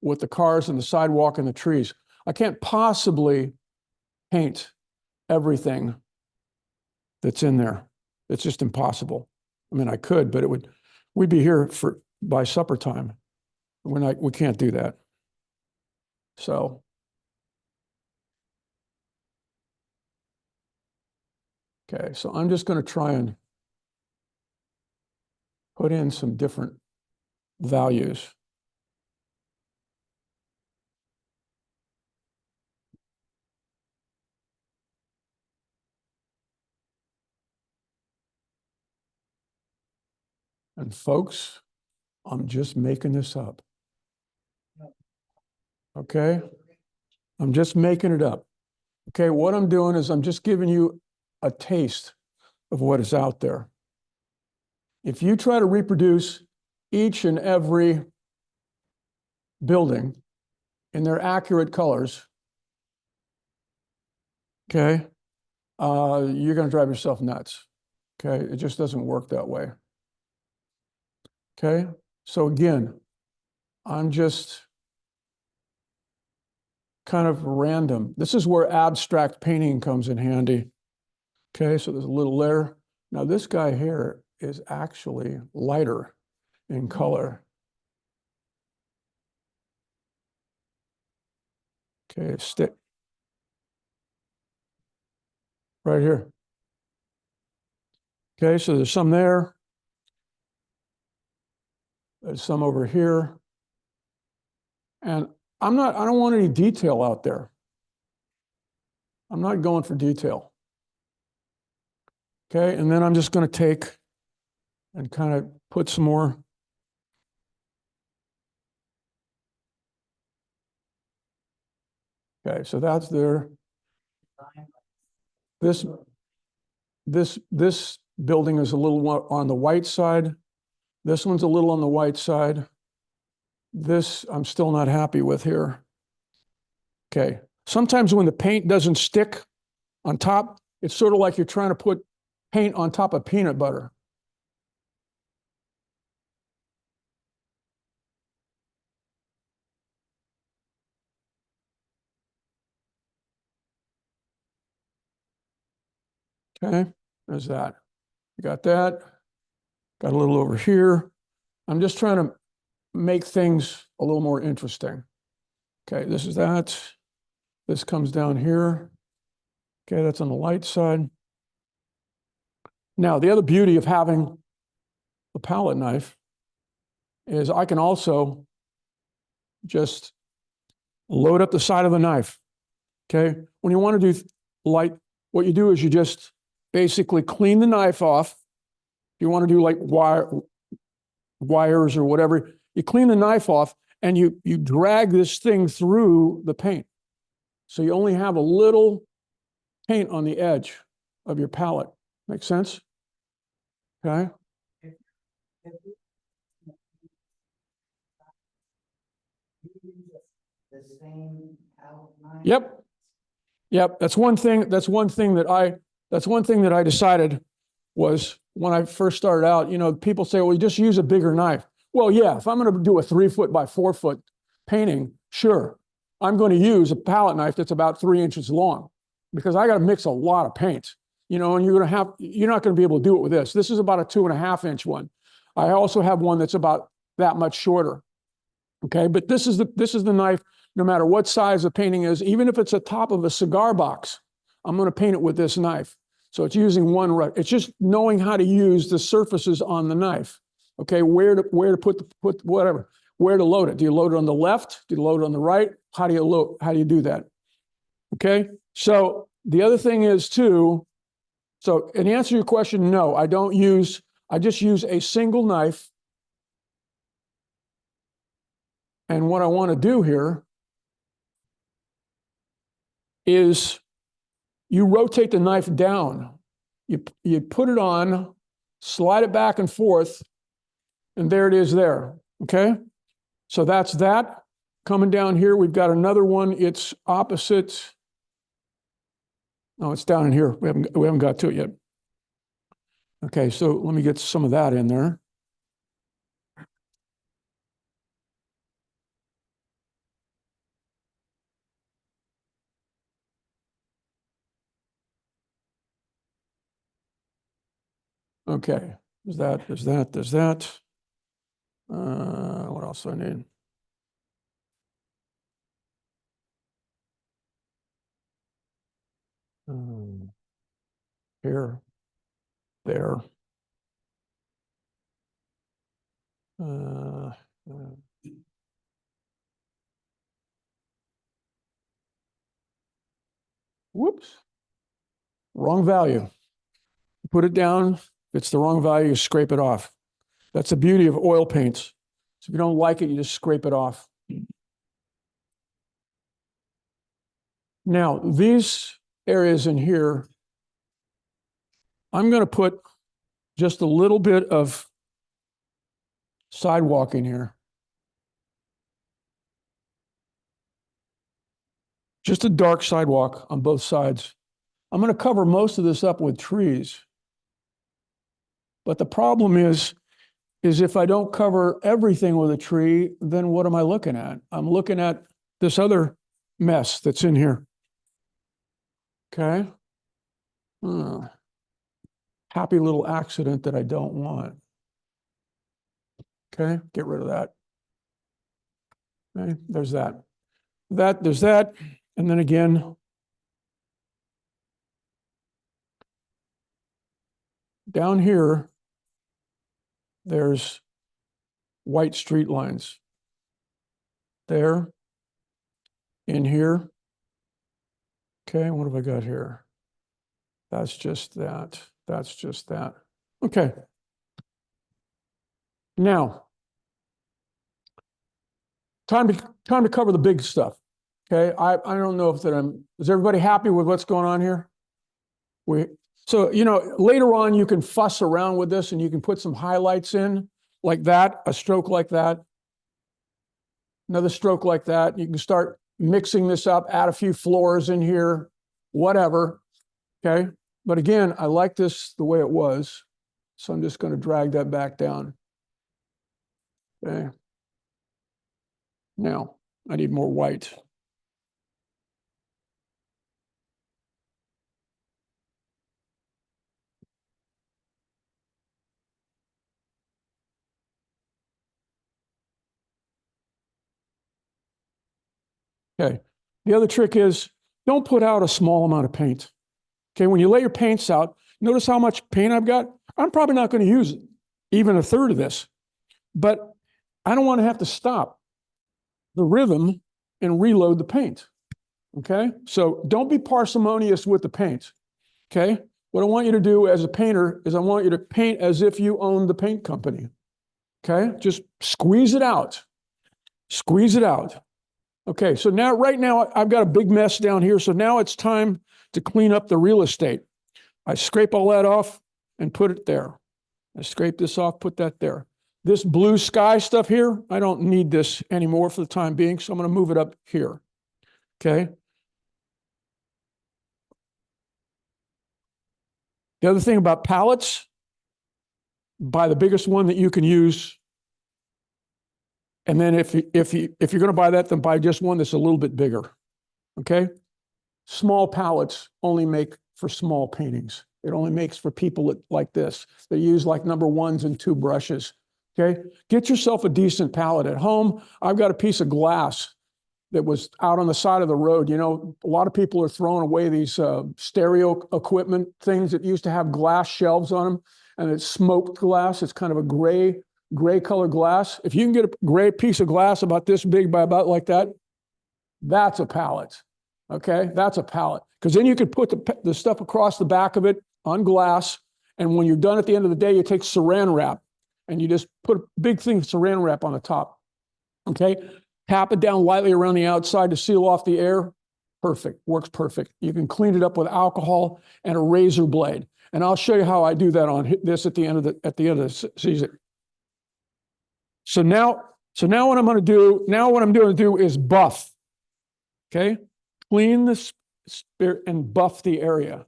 with the cars and the sidewalk and the trees. I can't possibly paint everything that's in there. It's just impossible. I mean, I could, but we'd be here by supper time. We can't do that. So. Okay, so I'm just going to try and put in some different values. And folks, I'm just making this up. Okay? I'm just making it up. Okay, what I'm doing is I'm just giving you a taste of what is out there. If you try to reproduce each and every building in their accurate colors, okay, you're going to drive yourself nuts. Okay, it just doesn't work that way. Okay, so again, I'm just kind of random. This is where abstract painting comes in handy. Okay, so there's a little layer. Now this guy here is actually lighter in color. Okay, stick right here. Okay, so there's some there. There's some over here. And I don't want any detail out there. I'm not going for detail. Okay, and then I'm just going to take and kind of put some more. Okay, so that's there. This building is a little on the white side. This one's a little on the white side. This I'm still not happy with here. Okay, sometimes when the paint doesn't stick on top, it's sort of like you're trying to put paint on top of peanut butter. Okay, there's that. You got that. Got a little over here. I'm just trying to make things a little more interesting. Okay, this is that. This comes down here. Okay, that's on the light side. Now, the other beauty of having the palette knife is I can also just load up the side of the knife. Okay, when you want to do light, what you do is you just basically clean the knife off. If you want to do like wires or whatever, you clean the knife off and you drag this thing through the paint. So you only have a little paint on the edge of your palette. Make sense? Okay. The same outline. Yep. Yep. That's one thing that I decided was when I first started out, you know, people say, well, you just use a bigger knife. Well, yeah, if I'm going to do a 3 foot by 4 foot painting, sure. I'm going to use a palette knife that's about 3 inches long because I got to mix a lot of paint, you know, and you're not going to be able to do it with this. This is about a 2.5 inch one. I also have one that's about that much shorter. Okay. But this is the knife no matter what size the painting is, even if it's the top of a cigar box, I'm going to paint it with this knife. So it's using one rough. It's just knowing how to use the surfaces on the knife. Okay, where to put whatever, where to load it. Do you load it on the left? Do you load it on the right? How do you do that? Okay, so the other thing is too, so in answer to your question, no, I just use a single knife. And what I want to do here is you rotate the knife down. You put it on, slide it back and forth, and there it is there, okay? So that's that. Coming down here, we've got another one. It's opposite. No, it's down in here. We haven't got to it yet. Okay, so let me get some of that in there. Okay, there's that. What else do I need? Here, there. Whoops. Wrong value. Put it down. If it's the wrong value, you scrape it off. That's the beauty of oil paints. So if you don't like it, you just scrape it off. Now, these areas in here, I'm going to put just a little bit of sidewalk in here. Just a dark sidewalk on both sides. I'm going to cover most of this up with trees. But the problem is if I don't cover everything with a tree, then what am I looking at? I'm looking at this other mess that's in here. Okay. Happy little accident that I don't want. Okay, get rid of that. Okay, there's that. There's that. And then again, down here, there's white street lines. There, in here. Okay, what have I got here? That's just that. That's just that. Okay. Now, time to cover the big stuff. Okay, I don't know if is everybody happy with what's going on here? So, later on you can fuss around with this and you can put some highlights in like that, a stroke like that, another stroke like that. You can start mixing this up, add a few floors in here, whatever. Okay, but again, I like this the way it was. So I'm just going to drag that back down. Okay. Now, I need more white. Okay. The other trick is don't put out a small amount of paint. Okay. When you lay your paints out, notice how much paint I've got. I'm probably not going to use even a third of this, but I don't want to have to stop the rhythm and reload the paint. Okay. So don't be parsimonious with the paint. Okay. What I want you to do as a painter is I want you to paint as if you own the paint company. Okay. Just squeeze it out. Squeeze it out. Okay. So now, right now, I've got a big mess down here. So now it's time to clean up the real estate. I scrape all that off and put it there. I scrape this off, put that there. This blue sky stuff here, I don't need this anymore for the time being. So I'm going to move it up here. Okay. The other thing about palettes, buy the biggest one that you can use. And then if you're going to buy that, then buy just one that's a little bit bigger. Okay? Small palettes only make for small paintings. It only makes for people like this. They use like number ones and 2 brushes. Okay? Get yourself a decent palette at home. I've got a piece of glass that was out on the side of the road. You know, a lot of people are throwing away these stereo equipment things that used to have glass shelves on them, and it's smoked glass. It's kind of a gray color glass. If you can get a gray piece of glass about this big by about like that, that's a pallet. Okay, that's a pallet. Because then you could put the stuff across the back of it on glass, and when you're done at the end of the day, you take saran wrap and you just put a big thing of saran wrap on the top. Okay, tap it down lightly around the outside to seal off the air. Perfect, works perfect. You can clean it up with alcohol and a razor blade. And I'll show you how I do that on this at the end of the season. So now what I'm going to do is buff. Okay, clean the spirit and buff the area,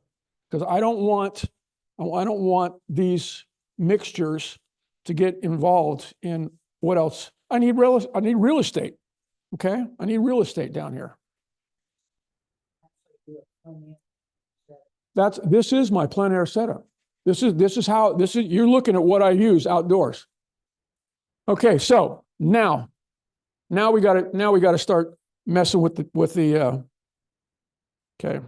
because I don't want these mixtures to get involved in what else. I need real estate. Okay, I need real estate down here. This is my plein air setup. You're looking at what I use outdoors. Okay, so now we got to start messing with the okay.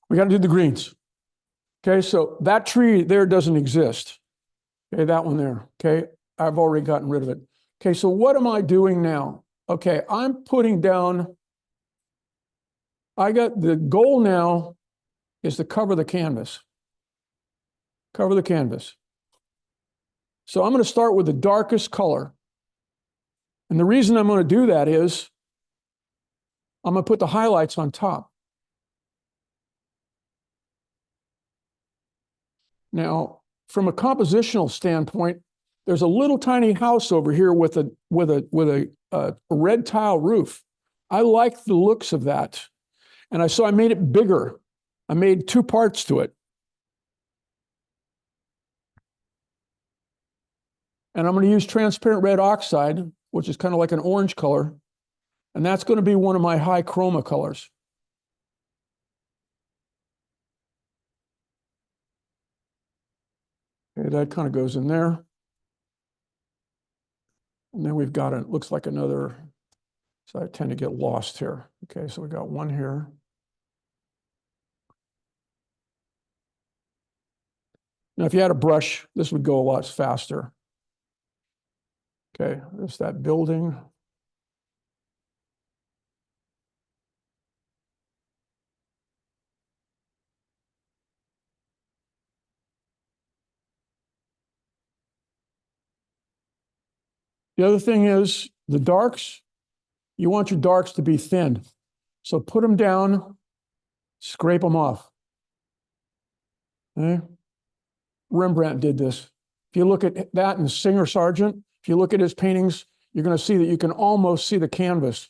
We got to do the greens. Okay, so that tree there doesn't exist. Okay, that one there. Okay, I've already gotten rid of it. Okay, so what am I doing now? Okay, I'm putting down, the goal now is to cover the canvas. Cover the canvas. So I'm going to start with the darkest color. And the reason I'm going to do that is I'm going to put the highlights on top. Now, from a compositional standpoint, there's a little tiny house over here with a red tile roof. I like the looks of that. And so I made it bigger. I made 2 parts to it. And I'm going to use transparent red oxide, which is kind of like an orange color. And that's going to be one of my high chroma colors. Okay, that kind of goes in there. And then we've got it looks like another, so I tend to get lost here. Okay, so we got one here. Now, if you had a brush, this would go a lot faster. Okay, there's that building. The other thing is the darks, you want your darks to be thin. So put them down, scrape them off. Okay? Rembrandt did this. If you look at that in Singer Sargent, if you look at his paintings, you're going to see that you can almost see the canvas.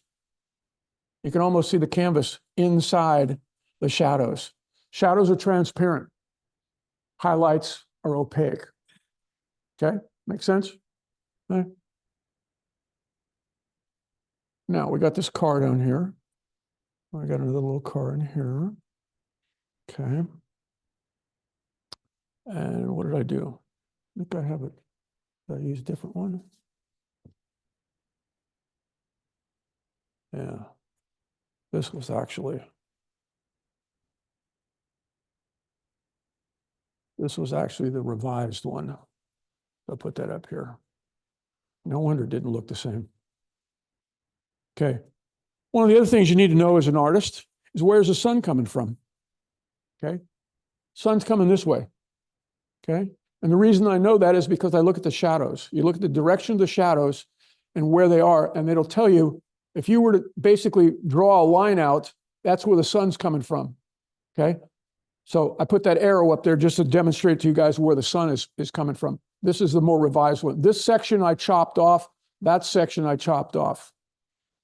You can almost see the canvas inside the shadows. Shadows are transparent. Highlights are opaque. Okay, make sense? Okay. Now we got this car down here. I got another little car in here. Okay. And what did I do? I think I have it. Did I use a different one? Yeah. This was actually the revised one. I'll put that up here. No wonder it didn't look the same. Okay. One of the other things you need to know as an artist is where's the sun coming from? Okay. Sun's coming this way. Okay. And the reason I know that is because I look at the shadows. You look at the direction of the shadows and where they are, and it'll tell you if you were to basically draw a line out, that's where the sun's coming from. Okay. So I put that arrow up there just to demonstrate to you guys where the sun is coming from. This is the more revised one. This section I chopped off. That section I chopped off.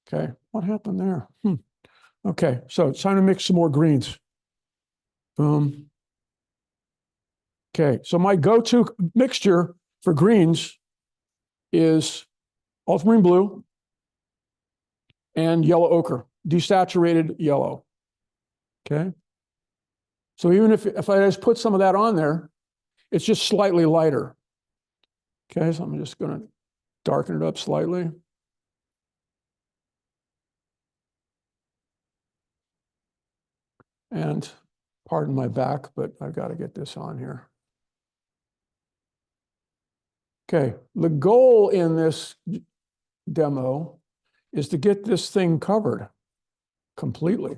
Okay, what happened there? Okay, so it's time to mix some more greens. Boom. Okay, so my go-to mixture for greens is ultramarine blue and yellow ochre, desaturated yellow. Okay, so even if I just put some of that on there, it's just slightly lighter. Okay, so I'm just going to darken it up slightly. And pardon my back, but I've got to get this on here. Okay, the goal in this demo is to get this thing covered completely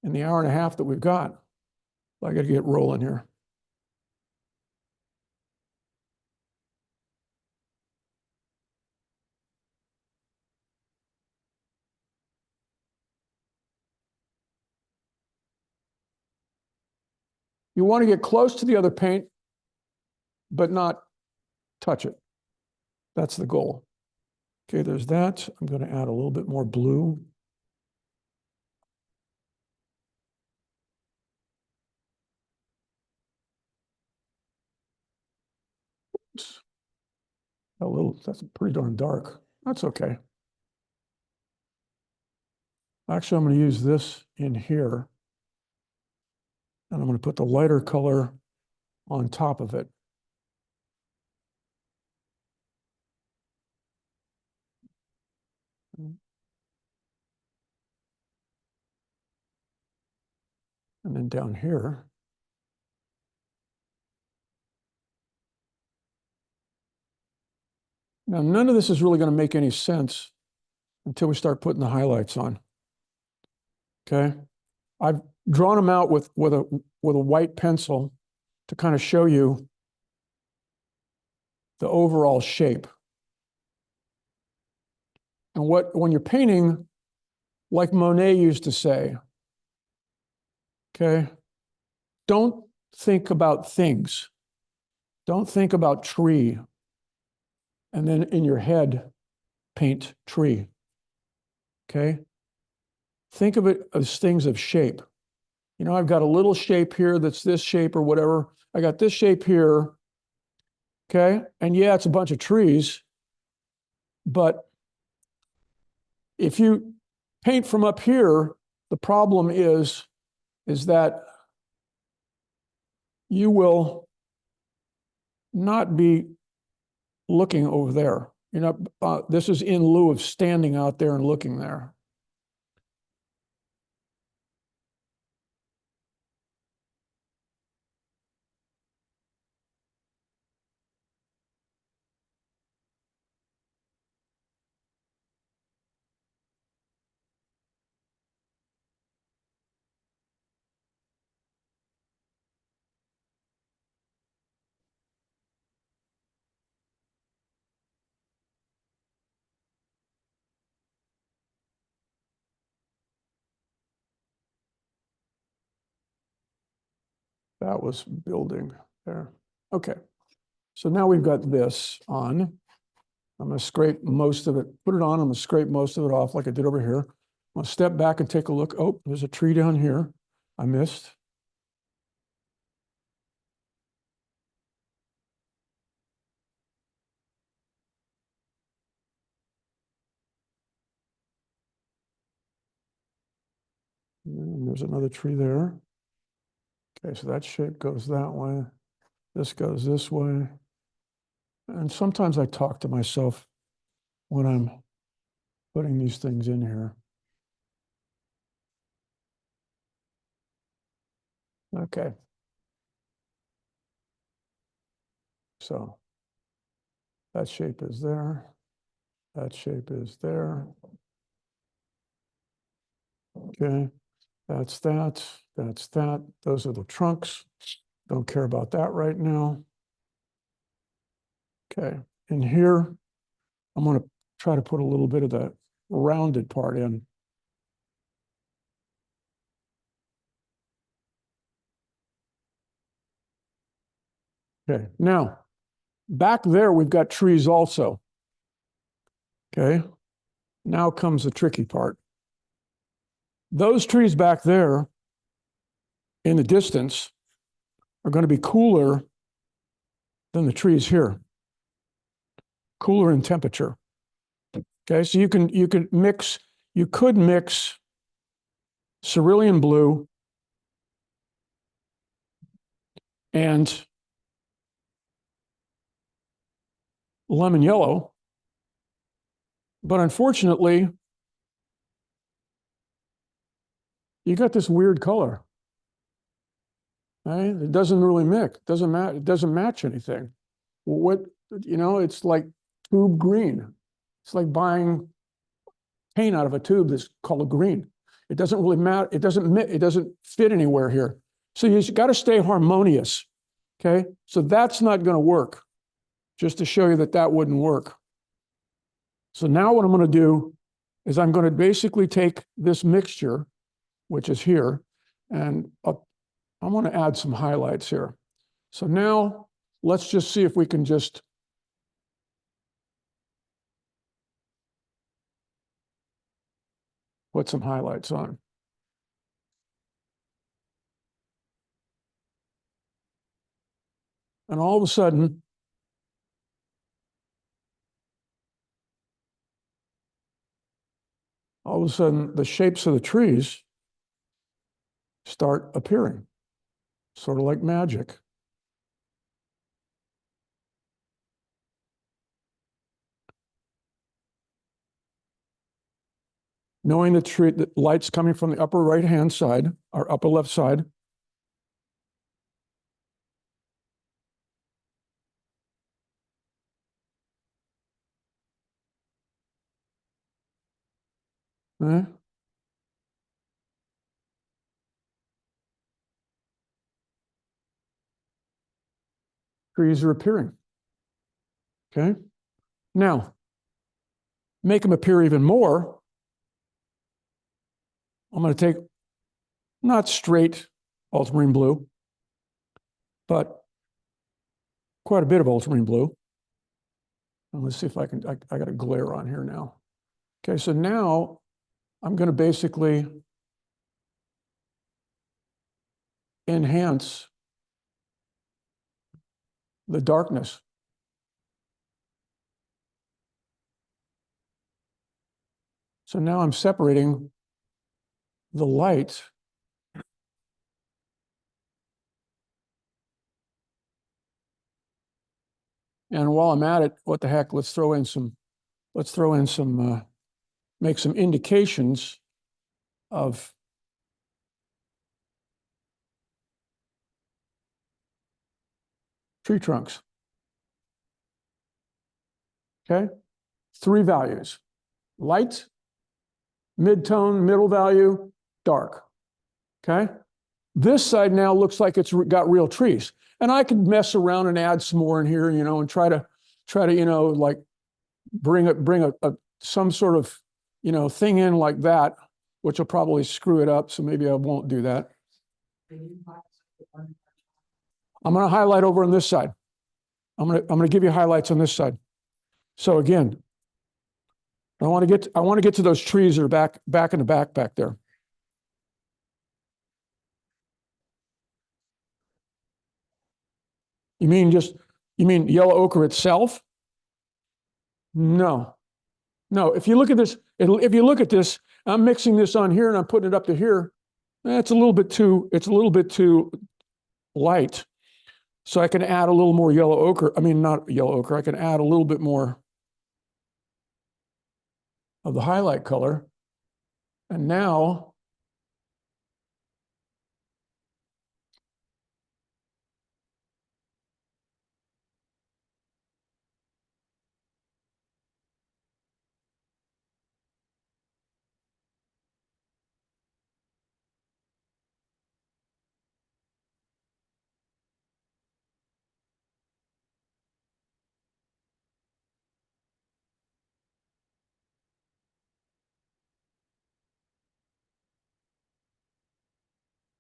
in the hour and a half that we've got. I got to get rolling here. You want to get close to the other paint, but not touch it. That's the goal. Okay, there's that. I'm going to add a little bit more blue. Oops. That's pretty darn dark. That's okay. Actually, I'm going to use this in here. And I'm going to put the lighter color on top of it. And then down here. Now, none of this is really going to make any sense until we start putting the highlights on. Okay. I've drawn them out with a white pencil to kind of show you the overall shape. And when you're painting, like Monet used to say, okay, don't think about things. Don't think about tree. And then in your head, paint tree. Okay? Think of it as things of shape. You know, I've got a little shape here that's this shape or whatever. I got this shape here. Okay? And yeah, it's a bunch of trees. But if you paint from up here, the problem is that you will not be looking over there. You know, this is in lieu of standing out there and looking there. That was building there. Okay. So now we've got this on. I'm going to scrape most of it, put it on. I'm going to scrape most of it off like I did over here. I'm going to step back and take a look. Oh, there's a tree down here I missed. And there's another tree there. Okay, so that shape goes that way. This goes this way. And sometimes I talk to myself when I'm putting these things in here. Okay. So that shape is there. That shape is there. Okay. That's that. That's that. Those are the trunks. Don't care about that right now. Okay. And here, I'm going to try to put a little bit of the rounded part in. Okay. Now, back there, we've got trees also. Okay. Now comes the tricky part. Those trees back there in the distance are going to be cooler than the trees here. Cooler in temperature. Okay, so you could mix cerulean blue and lemon yellow, but unfortunately, you got this weird color. Right? It doesn't really mix, it doesn't match anything. What, it's like tube green. It's like buying paint out of a tube that's called green. It doesn't really matter. It doesn't fit anywhere here. So you got to stay harmonious. Okay. So that's not going to work. Just to show you that that wouldn't work. So now what I'm going to do is I'm going to basically take this mixture, which is here, and I want to add some highlights here. So now let's just see if we can just put some highlights on. And all of a sudden, the shapes of the trees start appearing, sort of like magic. Knowing the light's coming from the upper right-hand side, or upper left side, trees are appearing. Okay. Now, make them appear even more. I'm going to take not straight ultramarine blue, but quite a bit of ultramarine blue. And let's see if I got a glare on here now. Okay, so now I'm going to basically enhance the darkness. So now I'm separating the light and while I'm at it, what the heck, let's throw in some, make some indications of tree trunks. Okay, 3 values: light, mid-tone, middle value, dark. Okay, this side now looks like it's got real trees, and I could mess around and add some more in here, and try to, like bring a some sort of, thing in like that, which will probably screw it up. So maybe I won't do that. I'm going to highlight over on this side. I'm going to give you highlights on this side. So again, I want to get to those trees that are back in the back there. You mean yellow ochre itself? No. If you look at this, I'm mixing this on here and I'm putting it up to here. It's a little bit too light. So I can add a little more yellow ochre. I mean, not yellow ochre. I can add a little bit more of the highlight color. And now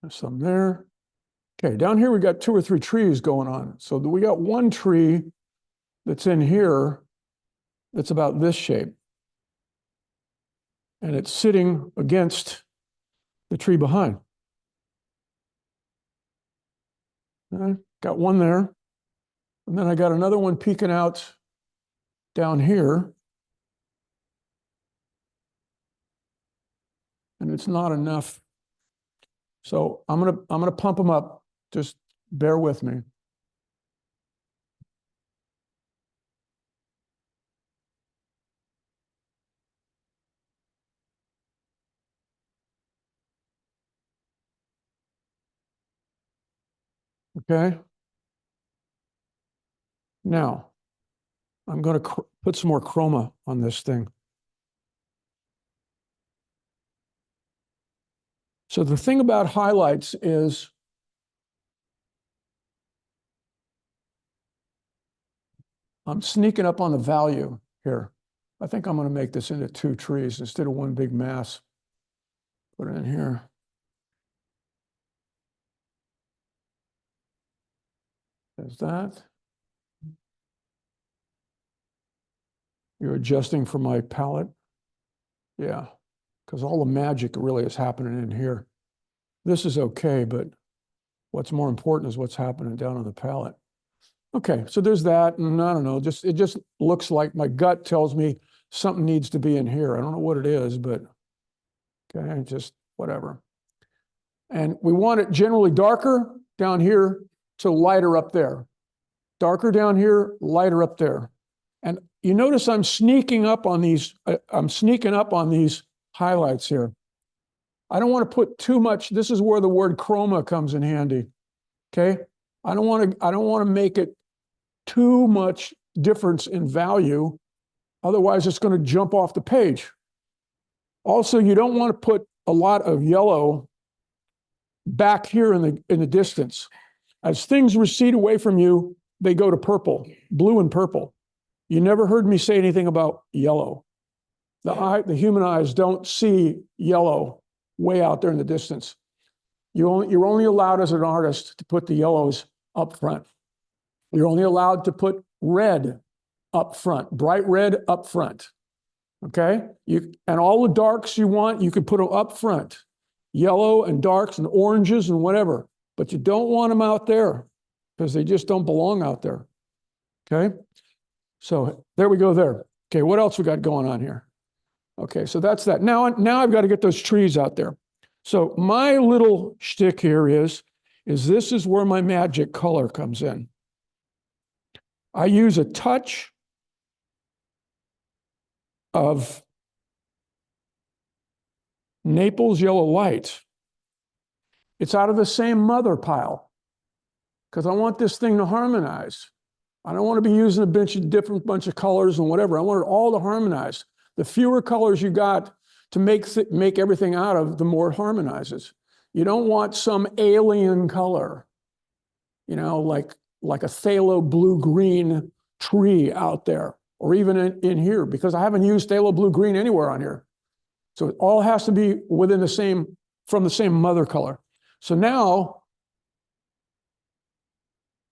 there's some there. Okay, down here we got 2 or 3 trees going on. So we got one tree that's in here that's about this shape. And it's sitting against the tree behind. Got one there. And then I got another one peeking out down here. And it's not enough. So I'm gonna pump them up. Just bear with me. Okay. Now, I'm going to put some more chroma on this thing. So the thing about highlights is I'm sneaking up on the value here. I think I'm going to make this into 2 trees instead of one big mass. Put it in here. There's that. You're adjusting for my palette? Yeah, because all the magic really is happening in here. This is okay, but what's more important is what's happening down on the palette. Okay, so there's that, and I don't know, it just looks like my gut tells me something needs to be in here. I don't know what it is, but okay, just whatever. And we want it generally darker down here, so lighter up there. Darker down here, lighter up there. And you notice I'm sneaking up on these highlights here. I don't want to put too much. This is where the word chroma comes in handy. Okay? I don't want to make it too much difference in value. Otherwise, it's going to jump off the page. Also, you don't want to put a lot of yellow back here in the distance. As things recede away from you, they go to purple, blue and purple. You never heard me say anything about yellow. The human eyes don't see yellow way out there in the distance. You're only allowed as an artist to put the yellows up front. You're only allowed to put red up front, bright red up front. Okay? And all the darks you want, you can put them up front. Yellow and darks and oranges and whatever. But you don't want them out there because they just don't belong out there. Okay? So there we go there. Okay, what else we got going on here? Okay, so that's that. Now I've got to get those trees out there. So my little shtick here is this is where my magic color comes in. I use a touch of Naples yellow light. It's out of the same mother pile because I want this thing to harmonize. I don't want to be using a bunch of colors and whatever. I want it all to harmonize. The fewer colors you got to make everything out of, the more it harmonizes. You don't want some alien color, you know, like a phthalo blue-green tree out there, or even in here, because I haven't used phthalo blue-green anywhere on here. So it all has to be from the same mother color. So now,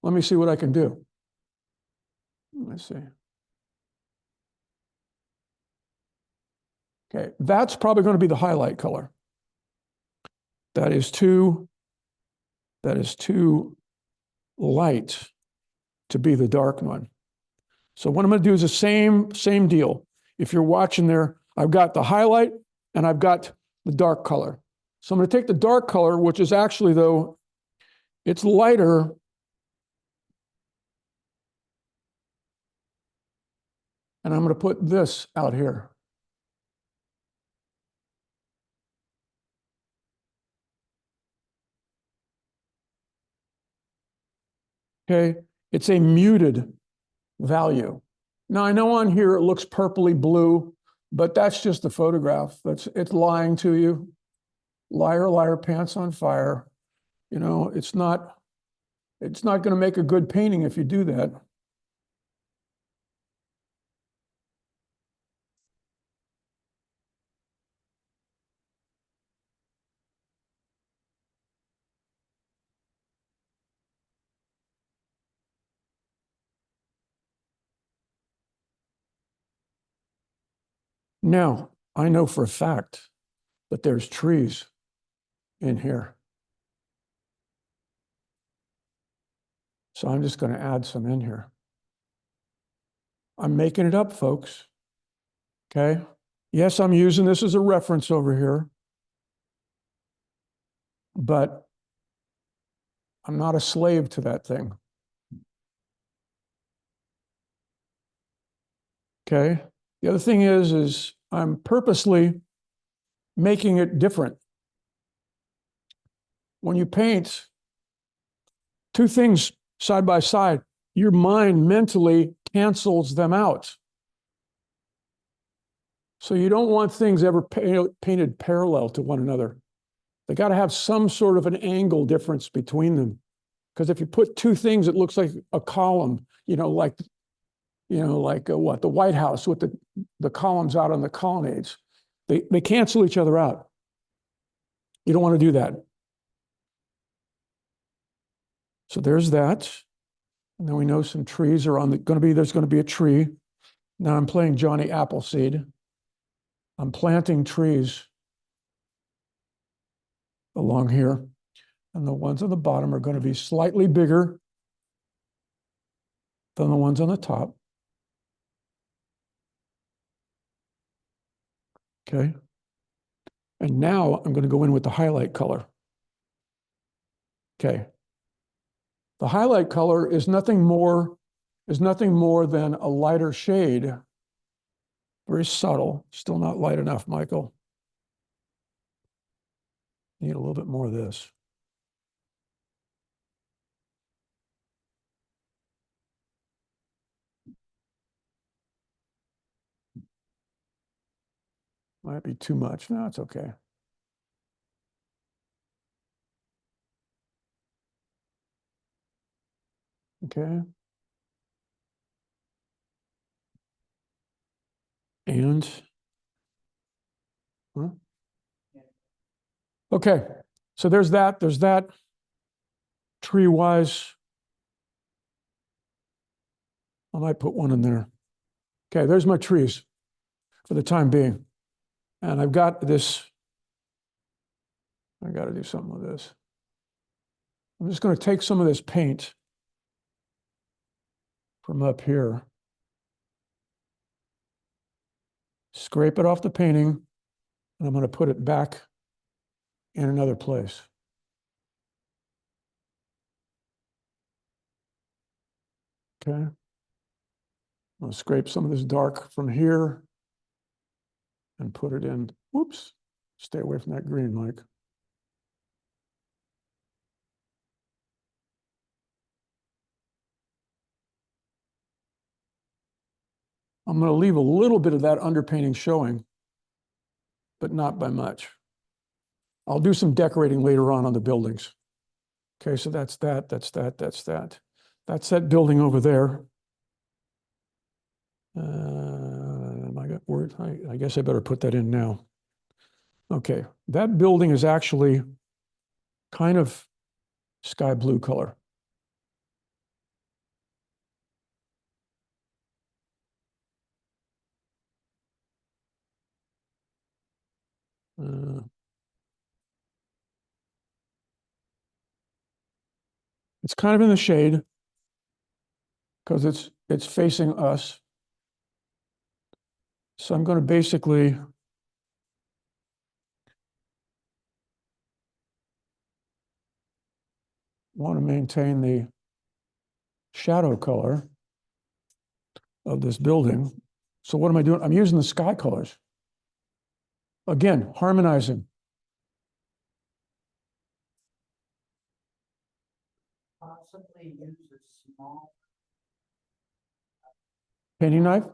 let me see what I can do. Let's see. Okay, that's probably going to be the highlight color. That is too light to be the dark one. So what I'm going to do is the same deal. If you're watching there, I've got the highlight and I've got the dark color. So I'm going to take the dark color, which is actually, though, it's lighter. And I'm going to put this out here. Okay, it's a muted value. Now I know on here it looks purpley blue, but that's just a photograph. It's lying to you. Liar, liar, pants on fire. You know, it's not going to make a good painting if you do that. Now, I know for a fact that there's trees in here. So I'm just going to add some in here. I'm making it up, folks. Okay? Yes, I'm using this as a reference over here. But I'm not a slave to that thing. Okay? The other thing is I'm purposely making it different. When you paint, two things side by side, your mind mentally cancels them out. So you don't want things ever painted parallel to one another. They got to have some sort of an angle difference between them. Because if you put two things, it looks like a column, like what, the White House with the columns out on the colonnades. They cancel each other out. You don't want to do that. So there's that. And then we know some trees are there's going to be a tree. Now I'm playing Johnny Appleseed. I'm planting trees along here. And the ones on the bottom are going to be slightly bigger than the ones on the top. Okay. And now I'm going to go in with the highlight color. Okay. The highlight color is nothing more than a lighter shade. Very subtle. Still not light enough, Michael. Need a little bit more of this. Might be too much. No, it's okay. Okay. And, okay. So there's that. Tree-wise, I might put one in there. Okay, there's my trees for the time being. And I've got this. I got to do something with this. I'm just going to take some of this paint from up here, scrape it off the painting, and I'm going to put it back in another place. Okay. I'm going to scrape some of this dark from here and put it in. Whoops. Stay away from that green, Mike. I'm going to leave a little bit of that underpainting showing, but not by much. I'll do some decorating later on the buildings. Okay, so that's that. That's that building over there. I guess I better put that in now. Okay, that building is actually kind of sky blue color. It's kind of in the shade because it's facing us. So I'm going to basically want to maintain the shadow color of this building. So what am I doing? I'm using the sky colors. Again, harmonizing. Possibly use a small Painting knife?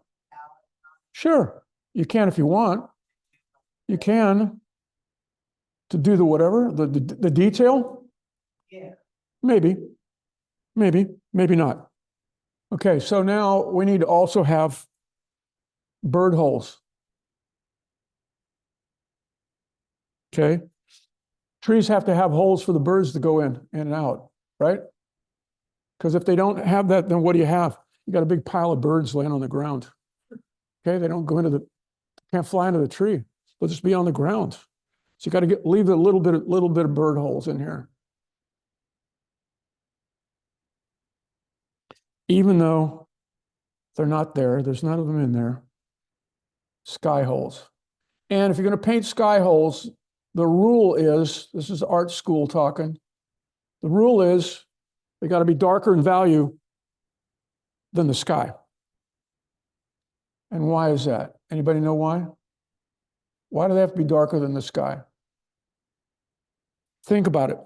Sure, you can if you want. You can to do the whatever, the detail? Yeah. Maybe not. Okay, so now we need to also have bird holes. Okay. Trees have to have holes for the birds to go in and out, right? Because if they don't have that, then what do you have? You got a big pile of birds laying on the ground. Okay, they don't go into can't fly into the tree. They'll just be on the ground. So you got to leave a little bit of bird holes in here. Even though they're not there, there's none of them in there. Sky holes. And if you're going to paint sky holes, the rule is, this is art school talking, the rule is they got to be darker in value than the sky. And why is that? Anybody know why? Why do they have to be darker than the sky? Think about it.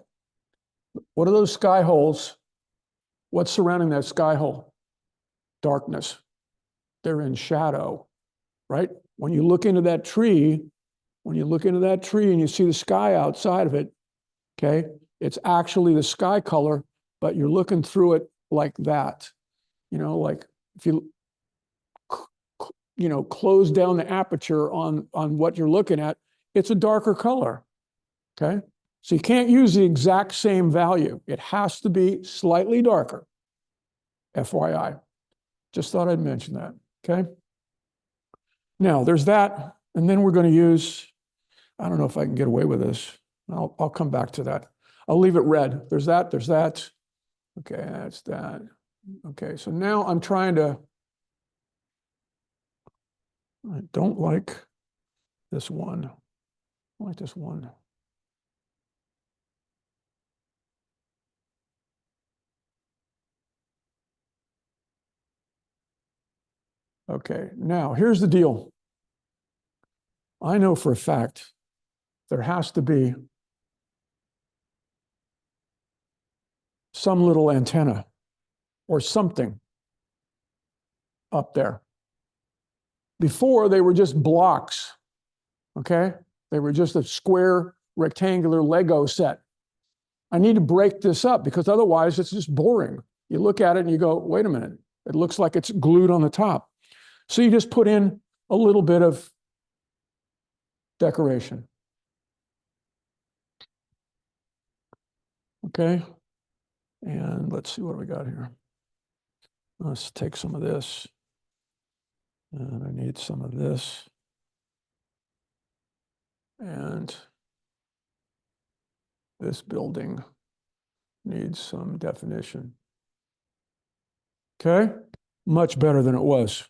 What are those sky holes What's surrounding that sky hole? Darkness. They're in shadow, right? When you look into that tree, and you see the sky outside of it, okay, it's actually the sky color, but you're looking through it like that. You know, like if you, close down the aperture on what you're looking at, it's a darker color, okay? So you can't use the exact same value. It has to be slightly darker, FYI. Just thought I'd mention that, okay? Now, there's that, and then we're going to use, I don't know if I can get away with this. I'll come back to that. I'll leave it red. There's that. Okay, that's that. Okay, so now I'm trying to, I don't like this one. I like this one. Okay, now here's the deal. I know for a fact there has to be some little antenna or something up there. Before, they were just blocks, okay? They were just a square rectangular Lego set. I need to break this up because otherwise it's just boring. You look at it and you go, wait a minute, it looks like it's glued on the top. So you just put in a little bit of decoration. Okay, and let's see what we got here. Let's take some of this. And I need some of this. And this building needs some definition. Okay, much better than it was.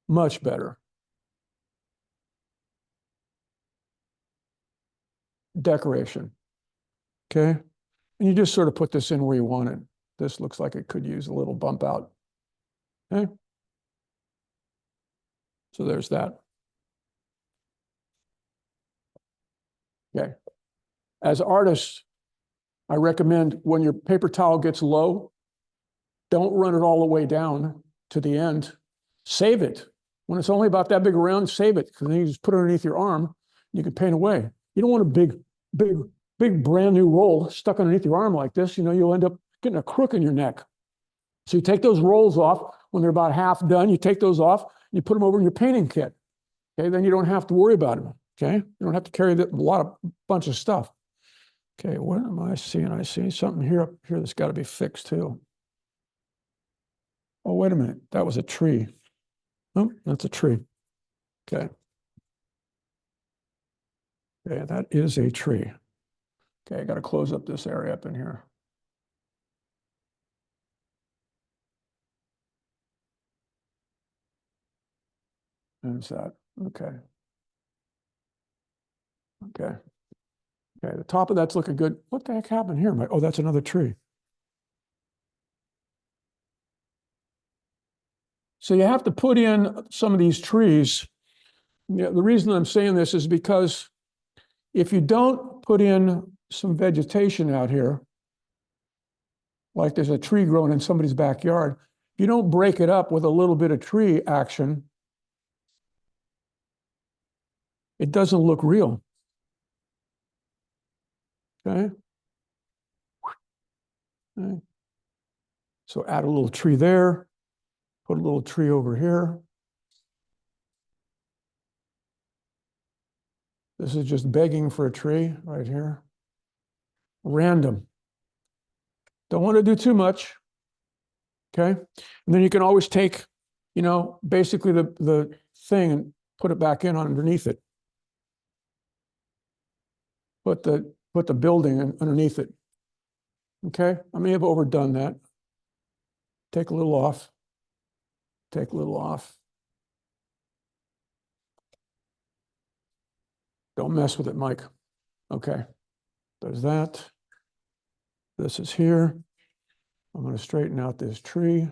Much better. Decoration. Okay, and you just sort of put this in where you want it. This looks like it could use a little bump out. Okay, so there's that. Okay, as artists, I recommend when your paper towel gets low, don't run it all the way down to the end. Save it. When it's only about that big around, save it, because then you just put it underneath your arm, and you can paint away. You don't want a big brand new roll stuck underneath your arm like this. You'll end up getting a crook in your neck. So you take those rolls off when they're about half done. You take those off, and you put them over in your painting kit. Okay, then you don't have to worry about them. Okay, you don't have to carry a bunch of stuff. Okay, what am I seeing? I see something here up here that's got to be fixed too. Oh, wait a minute, that was a tree. Oh, that's a tree. Okay. Okay, that is a tree. Okay, I got to close up this area up in here. There's that. Okay. Okay. Okay, the top of that's looking good. What the heck happened here? Oh, that's another tree. So you have to put in some of these trees. The reason I'm saying this is because if you don't put in some vegetation out here, like there's a tree growing in somebody's backyard, if you don't break it up with a little bit of tree action, it doesn't look real. Okay? Okay. So add a little tree there, put a little tree over here. This is just begging for a tree right here. Random. Don't want to do too much. Okay? And then you can always take, basically the thing and put it back in underneath it. Put the building underneath it. Okay? I may have overdone that. Take a little off. Take a little off. Don't mess with it, Mike. Okay. There's that. This is here. I'm going to straighten out this tree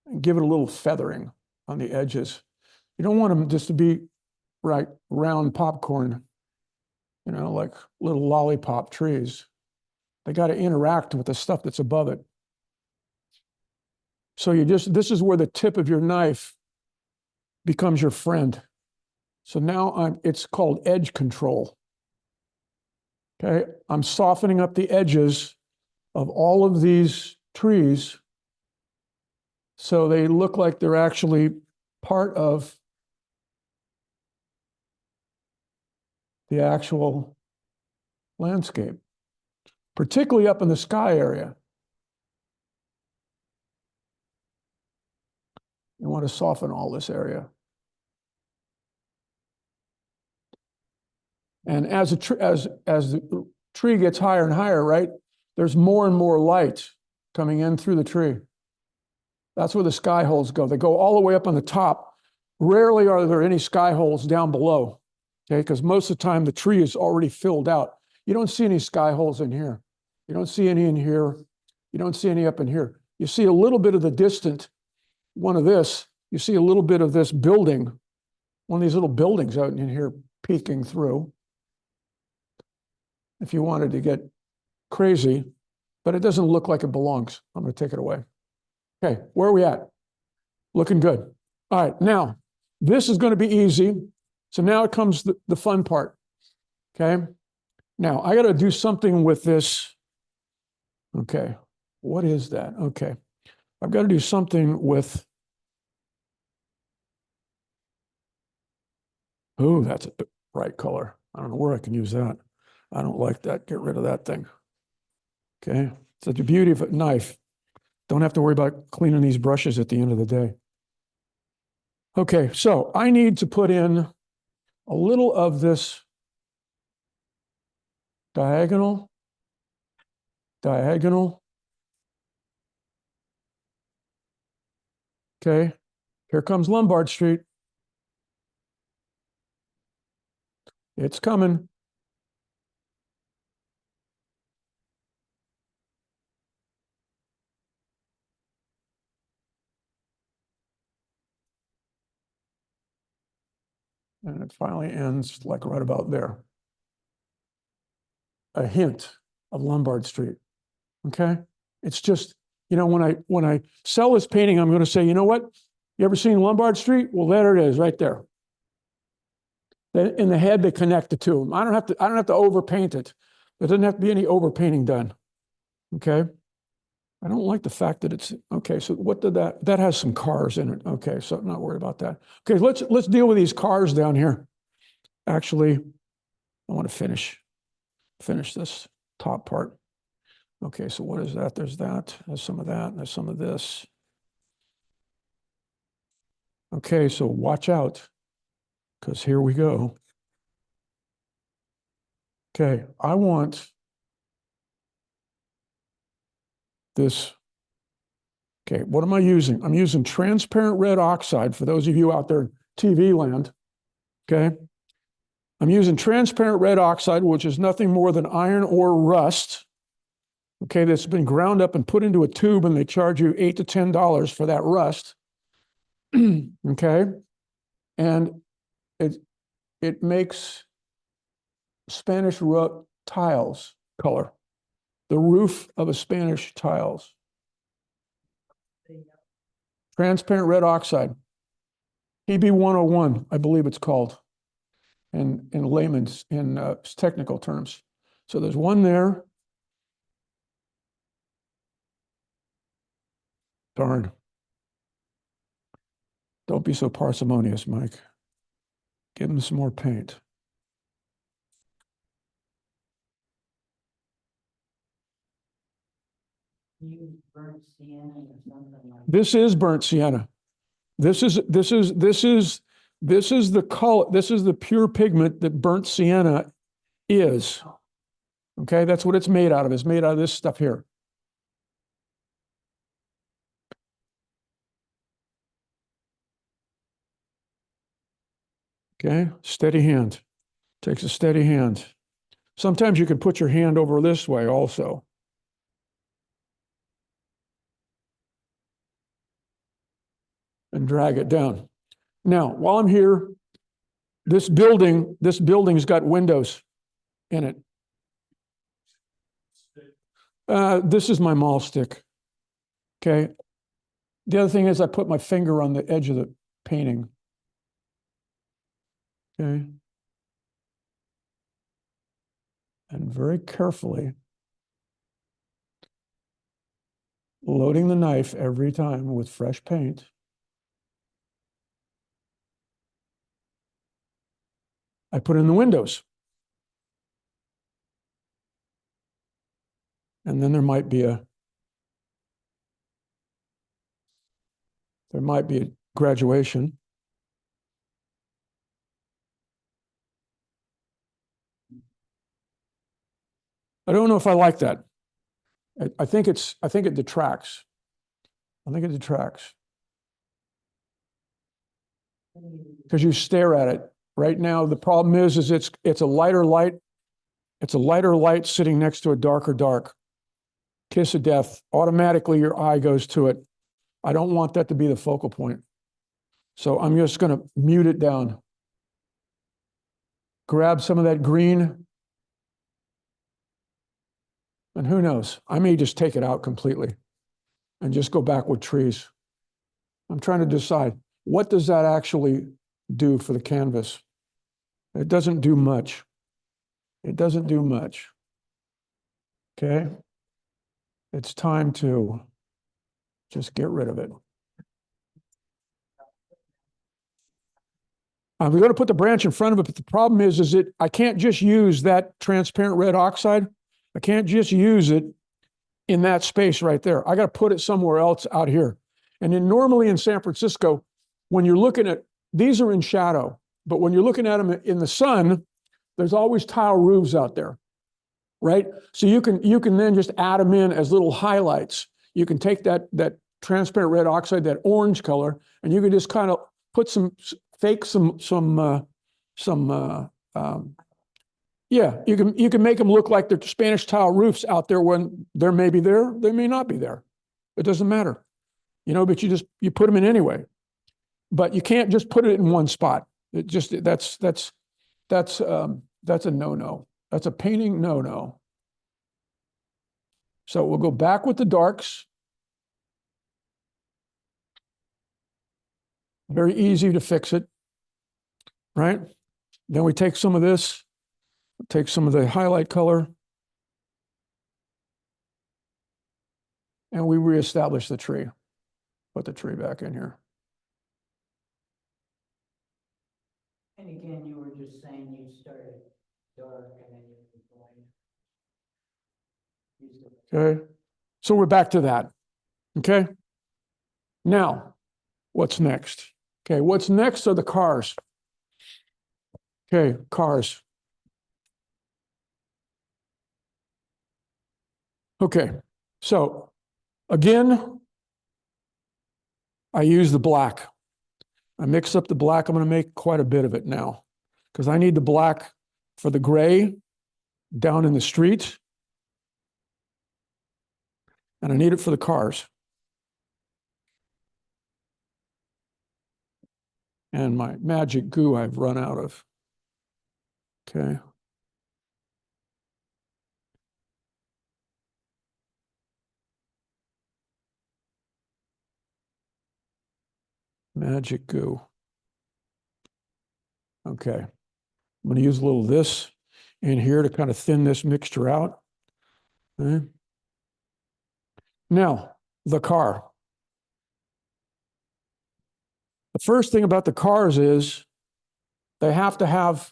and give it a little feathering on the edges. You don't want them just to be round popcorn, like little lollipop trees. They got to interact with the stuff that's above it. So this is where the tip of your knife becomes your friend. So now it's called edge control. Okay, I'm softening up the edges of all of these trees so they look like they're actually part of the actual landscape, particularly up in the sky area. You want to soften all this area. And as the tree gets higher and higher, right, there's more and more light coming in through the tree. That's where the sky holes go. They go all the way up on the top. Rarely are there any sky holes down below, okay, because most of the time the tree is already filled out. You don't see any sky holes in here. You don't see any in here. You don't see any up in here. You see a little bit of the distant one of this. You see a little bit of this building, one of these little buildings out in here peeking through. If you wanted to get crazy, but it doesn't look like it belongs. I'm going to take it away. Okay, where are we at? Looking good. All right, now, this is going to be easy. So now it comes the fun part. Okay, now I got to do something with this. Okay, what is that? Okay, I've got to do something with. Oh, that's a bright color. I don't know where I can use that. I don't like that. Get rid of that thing. Okay, it's the beauty of a knife. Don't have to worry about cleaning these brushes at the end of the day. Okay, so I need to put in a little of this diagonal. Okay, here comes Lombard Street. It's coming. And it finally ends like right about there. A hint of Lombard Street. Okay, it's just, you know, when I sell this painting, I'm going to say, you know what? You ever seen Lombard Street? Well, there it is, right there. In the head, they connect the two. I don't have to overpaint it. There doesn't have to be any overpainting done. Okay. I don't like the fact that it's okay. So what did that has some cars in it? Okay, so I'm not worried about that. Okay, let's deal with these cars down here. Actually, I want to finish this top part. Okay, so what is that? There's that. There's some of that. There's some of this. Okay, so watch out, because here we go. Okay, I want this. Okay, what am I using? I'm using transparent red oxide for those of you out there in TV land. Okay, I'm using transparent red oxide, which is nothing more than iron ore rust. Okay, that's been ground up and put into a tube, and they charge you $8 to $10 for that rust. Okay, and it makes Spanish tiles color, the roof of a Spanish tiles. Transparent red oxide, PB 101, I believe it's called, in layman's, in technical terms. So there's one there. Darn. Don't be so parsimonious, Mike. Give him some more paint. You burnt sienna or something like that. This is burnt sienna. This is the color. This is the pure pigment that burnt sienna is. Okay, that's what it's made out of. It's made out of this stuff here. Okay, steady hand. Takes a steady hand. Sometimes you can put your hand over this way also. And drag it down. Now, while I'm here, this building's got windows in it. This is my maul stick. Okay. The other thing is I put my finger on the edge of the painting. Okay. And very carefully loading the knife every time with fresh paint. I put in the windows. And then there might be a graduation. I don't know if I like that. I think it detracts. I think it detracts. Because you stare at it. Right now, the problem is it's a lighter light. It's a lighter light sitting next to a darker dark. Kiss of death. Automatically, your eye goes to it. I don't want that to be the focal point. So I'm just going to mute it down. Grab some of that green. And who knows? I may just take it out completely and just go back with trees. I'm trying to decide, what does that actually do for the canvas? It doesn't do much. It doesn't do much. Okay? It's time to just get rid of it. We're going to put the branch in front of it, but the problem is I can't just use that transparent red oxide. I can't just use it in that space right there. I got to put it somewhere else out here. And then normally in San Francisco, when you're looking at, these are in shadow, but when you're looking at them in the sun, there's always tile roofs out there, right? So you can then just add them in as little highlights. You can take that transparent red oxide, that orange color, and you can just kind of put some yeah, you can make them look like they're Spanish tile roofs out there when they may be there, they may not be there. It doesn't matter, but you put them in anyway. But you can't just put it in one spot. It just that's a no-no. That's a painting no-no. So we'll go back with the darks. Very easy to fix it, right? Then we take some of this, take some of the highlight color, and we reestablish the tree. Put the tree back in here. And again, you were just saying you started dark and then you were going. Okay, so we're back to that. Okay, now what's next? Okay, what's next are the cars. Okay, cars. Okay, so again, I use the black. I mix up the black. I'm going to make quite a bit of it now because I need the black for the gray down in the street. And I need it for the cars. And my magic goo I've run out of. Okay. Magic goo. Okay. I'm going to use a little of this in here to kind of thin this mixture out. Okay. Now, the car. The first thing about the cars is they have to have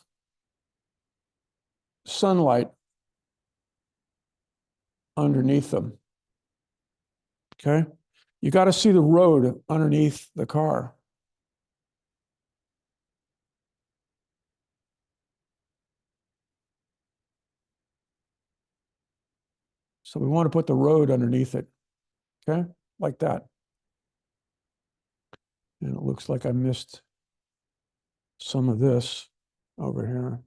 sunlight underneath them. Okay? You got to see the road underneath the car. So we want to put the road underneath it. Okay? Like that. And it looks like I missed some of this over here.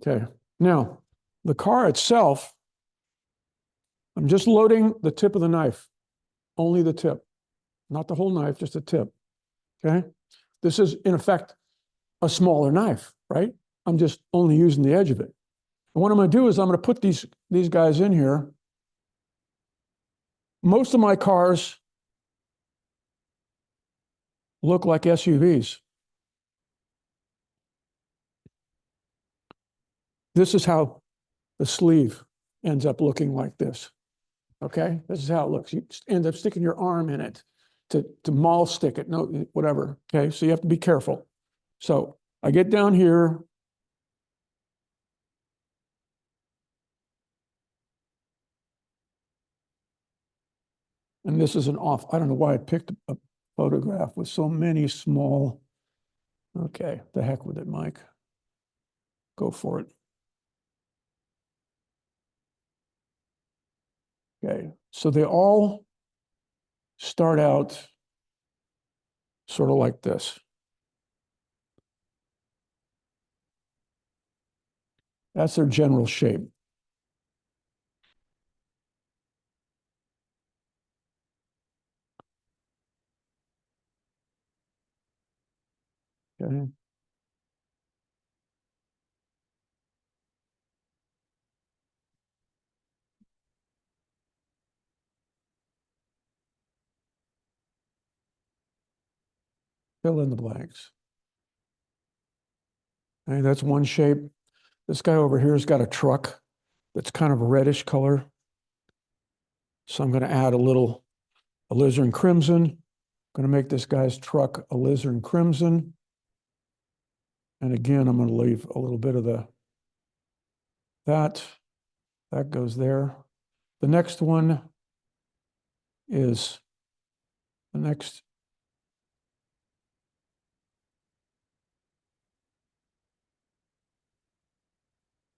Okay. Now, the car itself, I'm just loading the tip of the knife. Only the tip. Not the whole knife, just the tip. Okay? This is, in effect, a smaller knife, right? I'm just only using the edge of it. And what I'm going to do is I'm going to put these guys in here. Most of my cars look like SUVs. This is how the sleeve ends up looking like this. Okay, this is how it looks. You end up sticking your arm in it to maul stick it, no, whatever. Okay, so you have to be careful. So I get down here. And this is an off. I don't know why I picked a photograph with so many small. Okay, the heck with it, Mike. Go for it. Okay, so they all start out sort of like this. That's their general shape. Okay. Fill in the blanks. Okay, that's one shape. This guy over here has got a truck that's kind of a reddish color. So I'm going to add a little alizarin crimson. I'm going to make this guy's truck alizarin crimson. And again, I'm going to leave a little bit of that goes there. The next one is the next.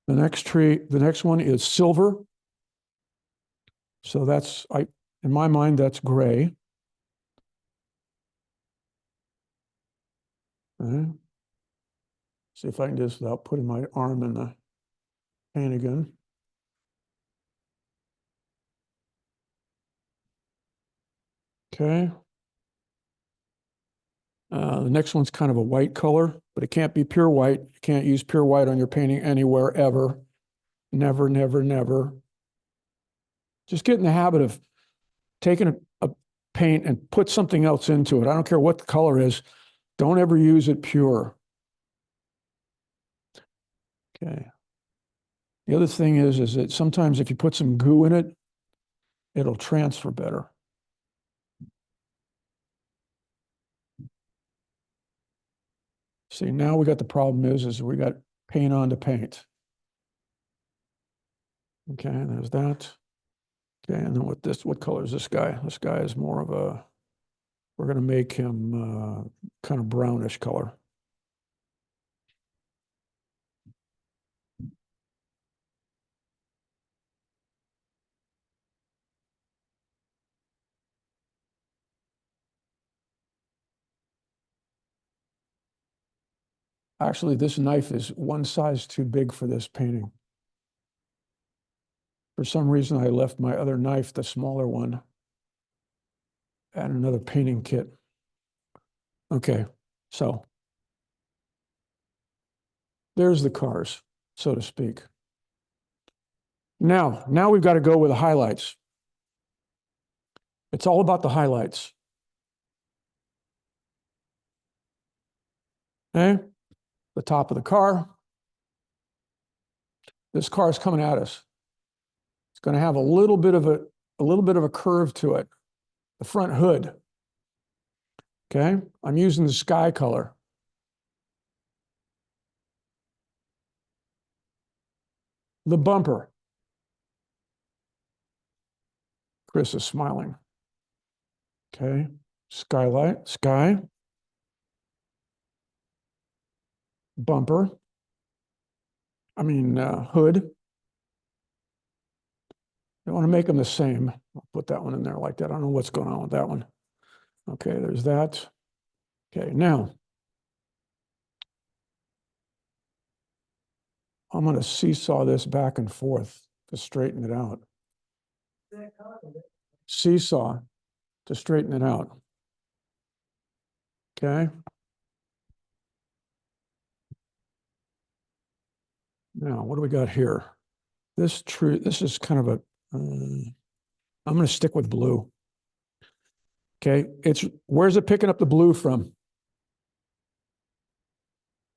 The next one is silver. So that's, in my mind, that's gray. Okay. See if I can do this without putting my arm in the paint again. Okay. The next one's kind of a white color, but it can't be pure white. You can't use pure white on your painting anywhere, ever. Never, never, never. Just get in the habit of taking a paint and put something else into it. I don't care what the color is. Don't ever use it pure. Okay. The other thing is that sometimes if you put some goo in it, it'll transfer better. See, now we got the problem is we got paint on to paint. Okay, there's that. Okay, and then what color is this guy? This guy is more of a, we're going to make him kind of brownish color. Actually, this knife is one size too big for this painting. For some reason, I left my other knife, the smaller one, at another painting kit. Okay, so there's the cars, so to speak. Now we've got to go with the highlights. It's all about the highlights. Okay, the top of the car. This car is coming at us. It's going to have a little bit of a curve to it. The front hood. Okay, I'm using the sky color. The bumper. Chris is smiling. Okay, skylight, sky. Bumper. Hood. I want to make them the same. I'll put that one in there like that. I don't know what's going on with that one. Okay, there's that. Okay, now I'm going to seesaw this back and forth to straighten it out. Seesaw to straighten it out. Okay. Now, what do we got here? This is kind of a, I'm going to stick with blue. Okay, where's it picking up the blue from?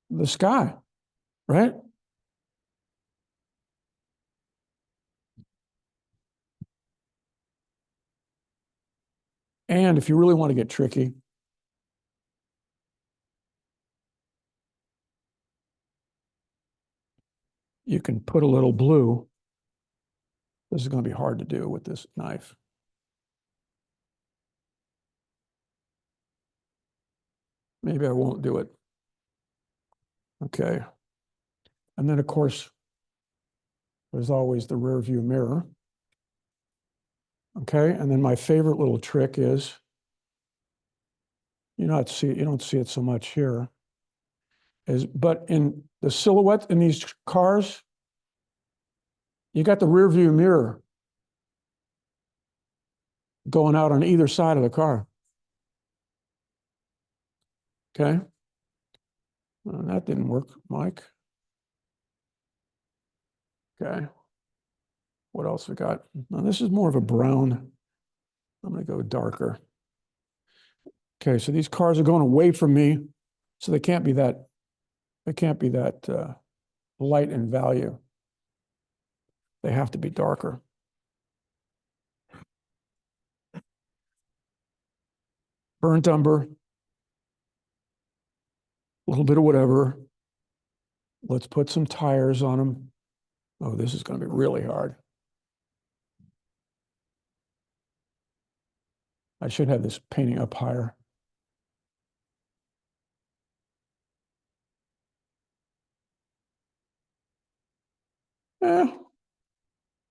The sky, right? And if you really want to get tricky, you can put a little blue. This is going to be hard to do with this knife. Maybe I won't do it. Okay. And then, of course, there's always the rear view mirror. Okay. And then my favorite little trick is, you don't see it so much here, but in the silhouette in these cars, you got the rear view mirror going out on either side of the car. Okay. Well, that didn't work, Mike. Okay. What else we got? Now, this is more of a brown. I'm going to go darker. Okay, so these cars are going away from me, so they can't be that light in value. They have to be darker. Burnt umber, a little bit of whatever. Let's put some tires on them. Oh, this is going to be really hard. I should have this painting up higher.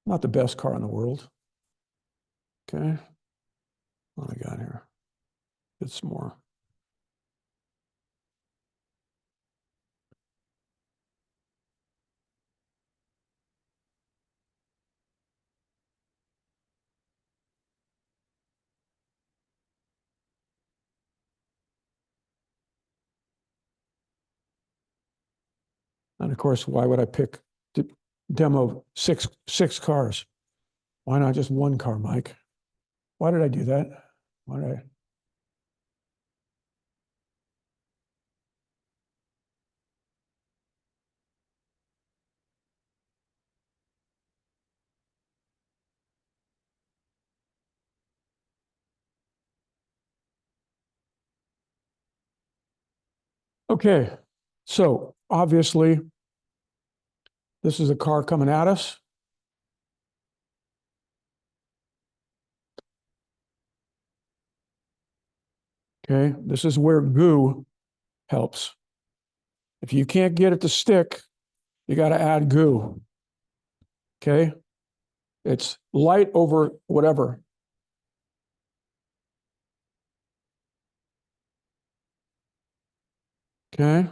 Not the best car in the world. Okay. What do I got here? It's more. And of course, why would I pick to demo six cars? Why not just one car, Mike? Why did I do that? Why did I? Okay, so obviously, this is a car coming at us. Okay, this is where goo helps. If you can't get it to stick, you got to add goo. Okay, it's light over whatever. Okay,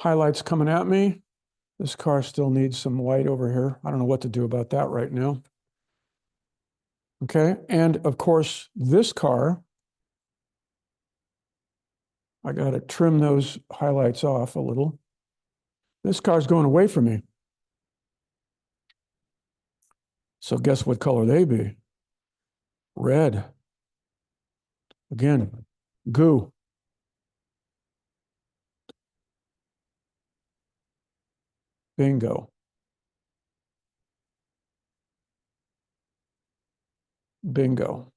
highlights coming at me. This car still needs some white over here. I don't know what to do about that right now. Okay, and of course, this car, I got to trim those highlights off a little. This car's going away from me. So guess what color they be? Red. Again, goo. Bingo. Bingo.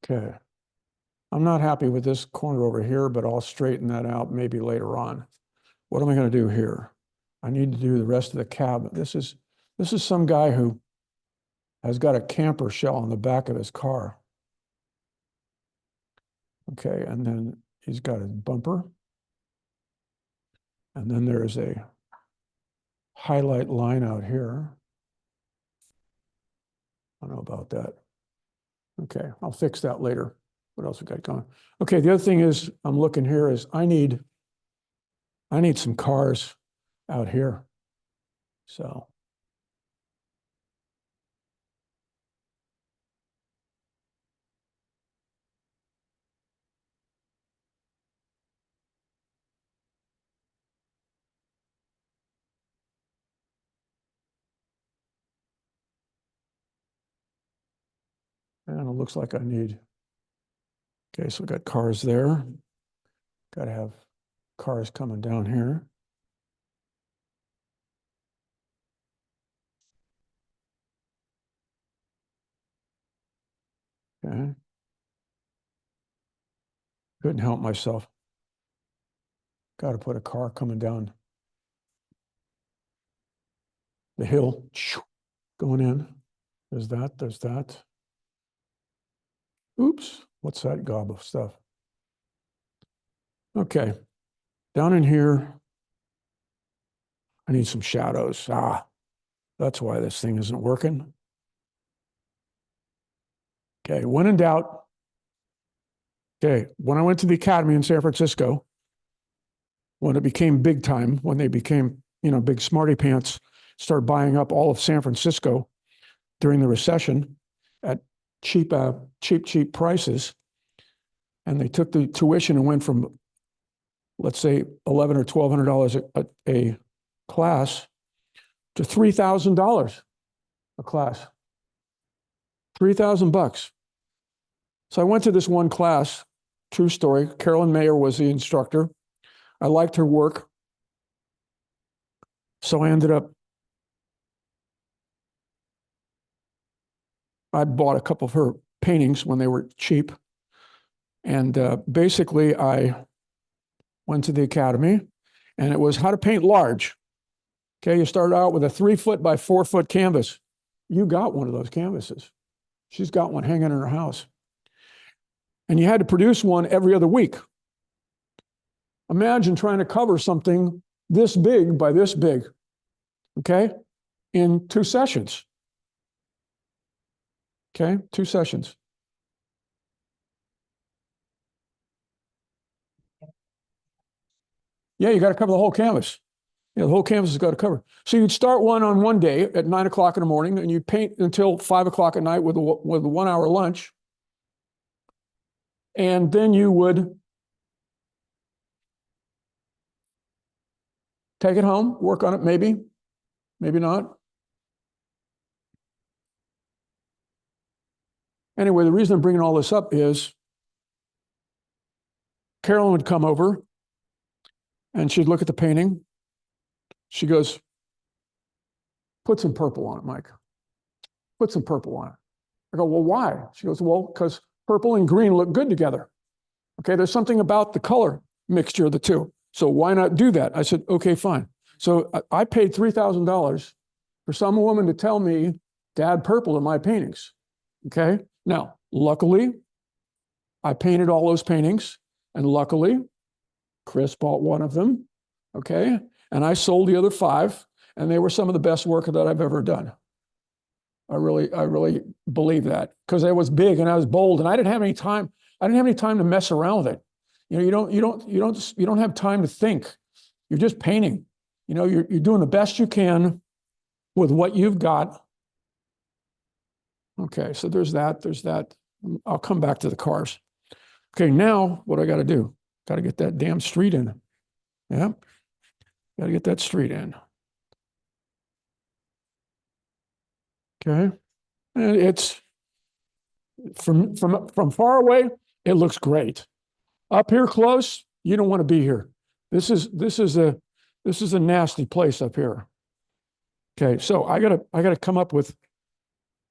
Okay. I'm not happy with this corner over here, but I'll straighten that out maybe later on. What am I going to do here? I need to do the rest of the cab. This is some guy who has got a camper shell on the back of his car. Okay, and then he's got his bumper. And then there's a highlight line out here. I don't know about that. Okay, I'll fix that later. What else we got going? Okay, the other thing is I'm looking here is I need some cars out here. So And it looks like I need, okay, so we got cars there. Got to have cars coming down here. Okay. Couldn't help myself. Got to put a car coming down the hill, going in. There's that, there's that. Oops, what's that gob of stuff? Okay, down in here, I need some shadows. That's why this thing isn't working. Okay, when in doubt. Okay, when I went to the academy in San Francisco, when it became big time, when they became, big smarty pants, started buying up all of San Francisco during the recession at cheap prices. And they took the tuition and went from, let's say, $1,100 or $1,200 a class to $3,000 a class. $3,000. So I went to this one class, true story. Carolyn Mayer was the instructor. I liked her work. So I bought a couple of her paintings when they were cheap. And basically, I went to the academy, and it was how to paint large. Okay, you start out with a 3-foot by 4-foot canvas. You got one of those canvases. She's got one hanging in her house. And you had to produce one every other week. Imagine trying to cover something this big by this big, okay, in 2 sessions. Okay, 2 sessions. Yeah, you got to cover the whole canvas. Yeah, the whole canvas has got to cover. So you'd start one on one day at 9 o'clock in the morning, and you'd paint until 5 o'clock at night with a 1-hour lunch. And then you would take it home, work on it, maybe not. Anyway, the reason I'm bringing all this up is Carolyn would come over and she'd look at the painting. She goes, put some purple on it, Mike. Put some purple on it. I go, well, why? She goes, well, because purple and green look good together. Okay, there's something about the color mixture of the two. So why not do that? I said, okay, fine. So I paid $3,000 for some woman to tell me to add purple in my paintings. Okay, now, luckily, I painted all those paintings, and luckily, Chris bought one of them. Okay, and I sold the other 5, and they were some of the best work that I've ever done. I really believe that, because I was big and I was bold, and I didn't have any time. I didn't have any time to mess around with it. You don't have time to think. You're just painting. You're doing the best you can with what you've got. Okay, so there's that. I'll come back to the cars. Okay, now what I got to do? Got to get that damn street in. Yeah, got to get that street in. Okay, and it's from far away, it looks great. Up here close, you don't want to be here. This is a nasty place up here. Okay, so I gotta come up with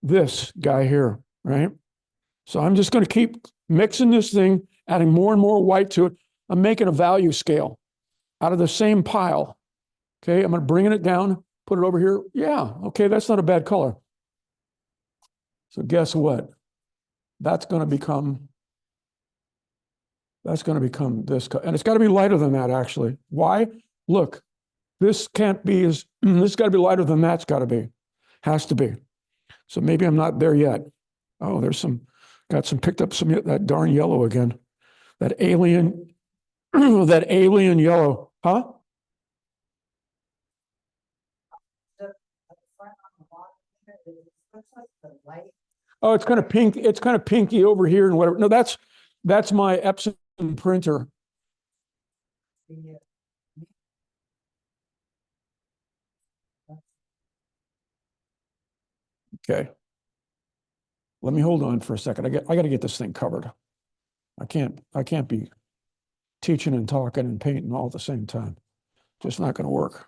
this guy here, right? So I'm just going to keep mixing this thing, adding more and more white to it. I'm making a value scale out of the same pile. Okay, I'm going to bring it down, put it over here. Yeah, okay, that's not a bad color. So guess what? That's going to become this color. And it's got to be lighter than that, actually. Why? Look, this can't be this got to be lighter than that's got to be. Has to be. So maybe I'm not there yet. Oh, picked up some that darn yellow again. That alien, that alien yellow. Huh? Oh, it's kind of pink. It's kind of pinky over here and whatever. No, that's my Epson printer. Okay. let me hold on for a second. I got to get this thing covered. I can't be teaching and talking and painting all at the same time. Just not going to work.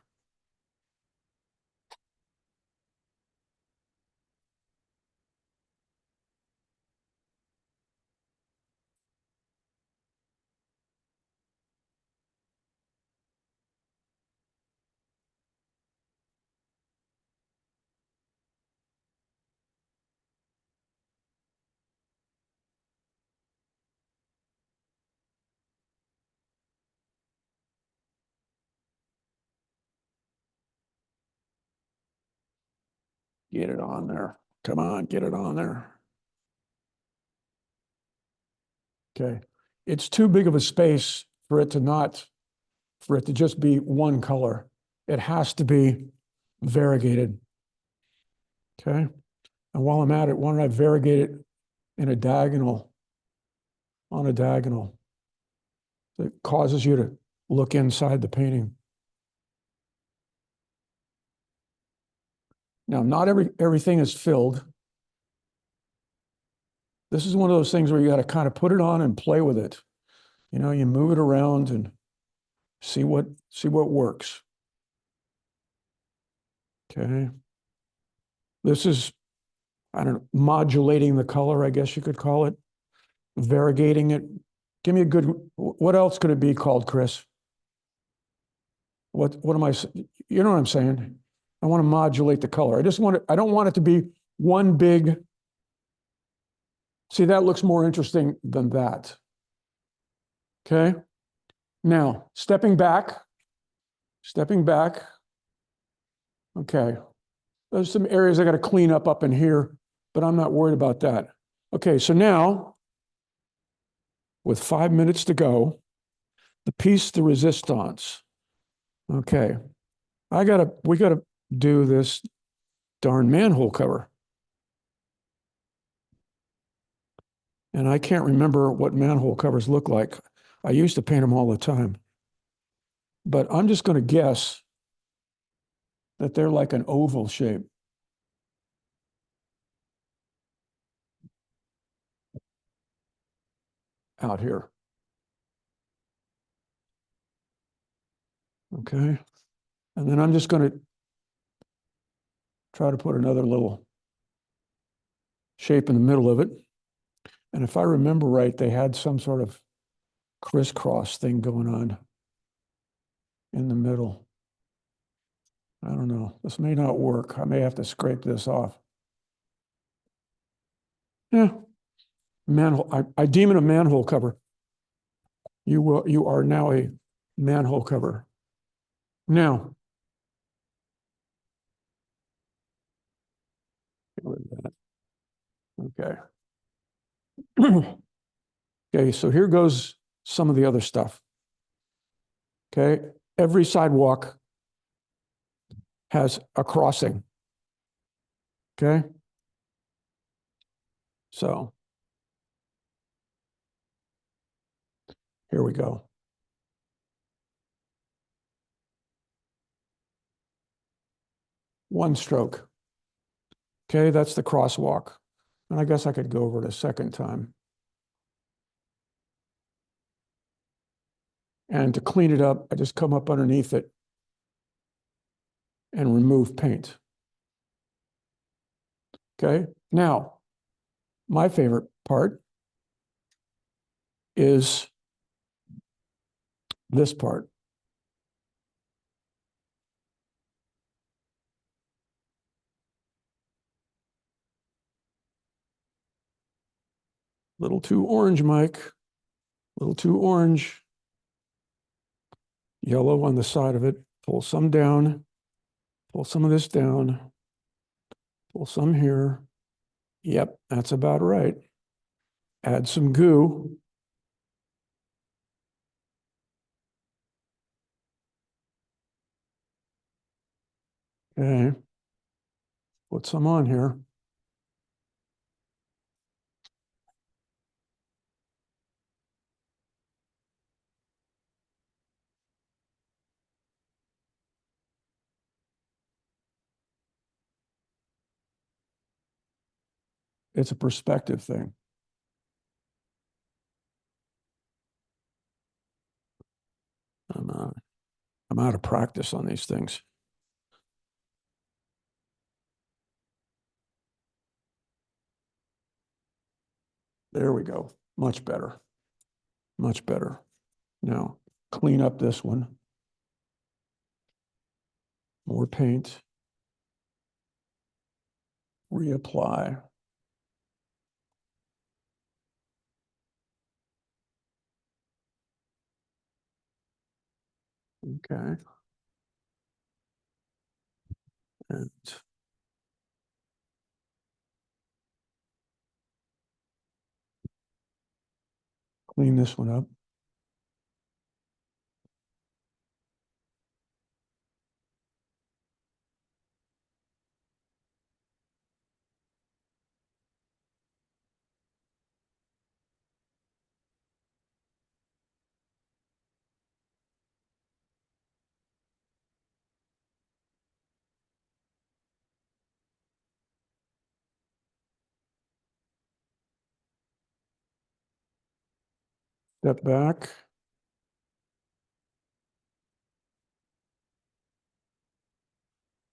Get it on there. Come on, get it on there. Okay. It's too big of a space for it to just be one color. It has to be variegated. Okay. And while I'm at it, why don't I variegate it in a diagonal, on a diagonal that causes you to look inside the painting. Now, not everything is filled. This is one of those things where you got to kind of put it on and play with it. You know, you move it around and see what works. Okay. This is, I don't know, modulating the color, I guess you could call it. Variegating it. Give me a good, what else could it be called, Chris? What am I, you know what I'm saying? I want to modulate the color. I don't want it to be one big, see, that looks more interesting than that. Okay. Now, stepping back. Okay. There's some areas I got to clean up in here, but I'm not worried about that. Okay, so now, with 5 minutes to go, the piece de resistance. Okay, we gotta do this darn manhole cover. And I can't remember what manhole covers look like. I used to paint them all the time. But I'm just gonna guess that they're like an oval shape. Out here. Okay. And then I'm just going to try to put another little shape in the middle of it. And if I remember right, they had some sort of crisscross thing going on in the middle. I don't know. This may not work. I may have to scrape this off. Yeah. Manhole. I deem it a manhole cover. You are now a manhole cover. Now, okay. Okay, so here goes some of the other stuff. Okay, every sidewalk has a crossing. Okay, so here we go. One stroke. Okay, that's the crosswalk. And I guess I could go over it a second time. And to clean it up, I just come up underneath it and remove paint. Okay, now, my favorite part is this part. Little too orange, Mike. Little too orange. Yellow on the side of it. Pull some down. Pull some of this down. Pull some here. Yep, that's about right. Add some goo. Okay. Put some on here. It's a perspective thing. I'm out of practice on these things. There we go. Much better. Much better. Now, clean up this one. More paint. Reapply. Okay. And clean this one up. Step back.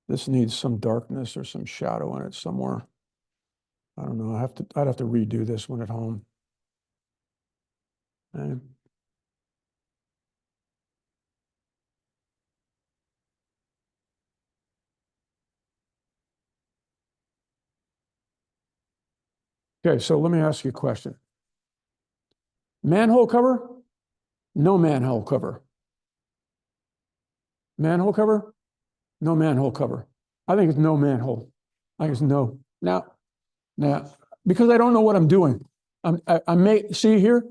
This needs some darkness or some shadow in it somewhere. I don't know. I'd have to redo this one at home. Okay. Okay, so let me ask you a question. Manhole cover? No manhole cover. Manhole cover? No manhole cover. I think it's no manhole. I think it's no. Now, because I don't know what I'm doing. I may see here,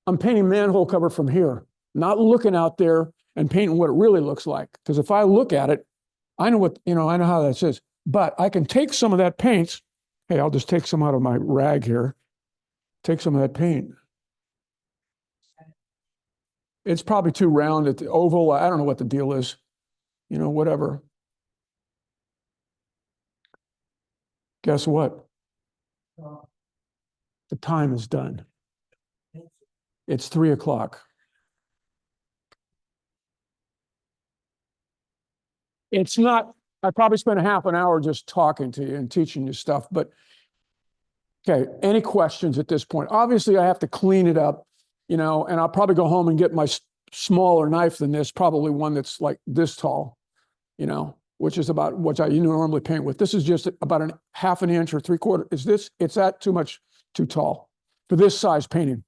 I'm painting manhole cover from here, not looking out there and painting what it really looks like. Because if I look at it, I know what, I know how that is. But I can take some of that paint. Hey, I'll just take some out of my rag here. Take some of that paint. It's probably too round at the oval. I don't know what the deal is. Whatever. Guess what? The time is done. It's 3 o'clock. It's not, I probably spent a half an hour just talking to you and teaching you stuff, but okay, any questions at this point? Obviously, I have to clean it up, and I'll probably go home and get my smaller knife than this, probably one that's like this tall, which is about what I normally paint with. This is just about a half an inch or 3/4. It's that too tall for this size painting.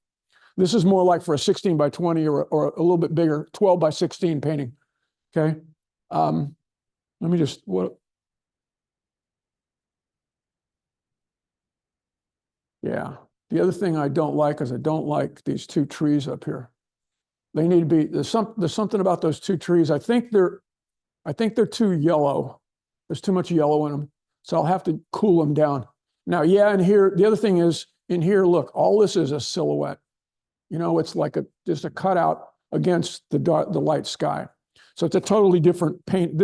This is more like for a 16 by 20 or a little bit bigger, 12 by 16 painting. Okay. Let me just, yeah. The other thing I don't like is I don't like these 2 trees up here. They need to be, there's something about those 2 trees. I think they're too yellow. There's too much yellow in them. So I'll have to cool them down. Now, yeah, and here, the other thing is, in here, look, all this is a silhouette. It's like just a cutout against the light sky. So it's a totally different paint.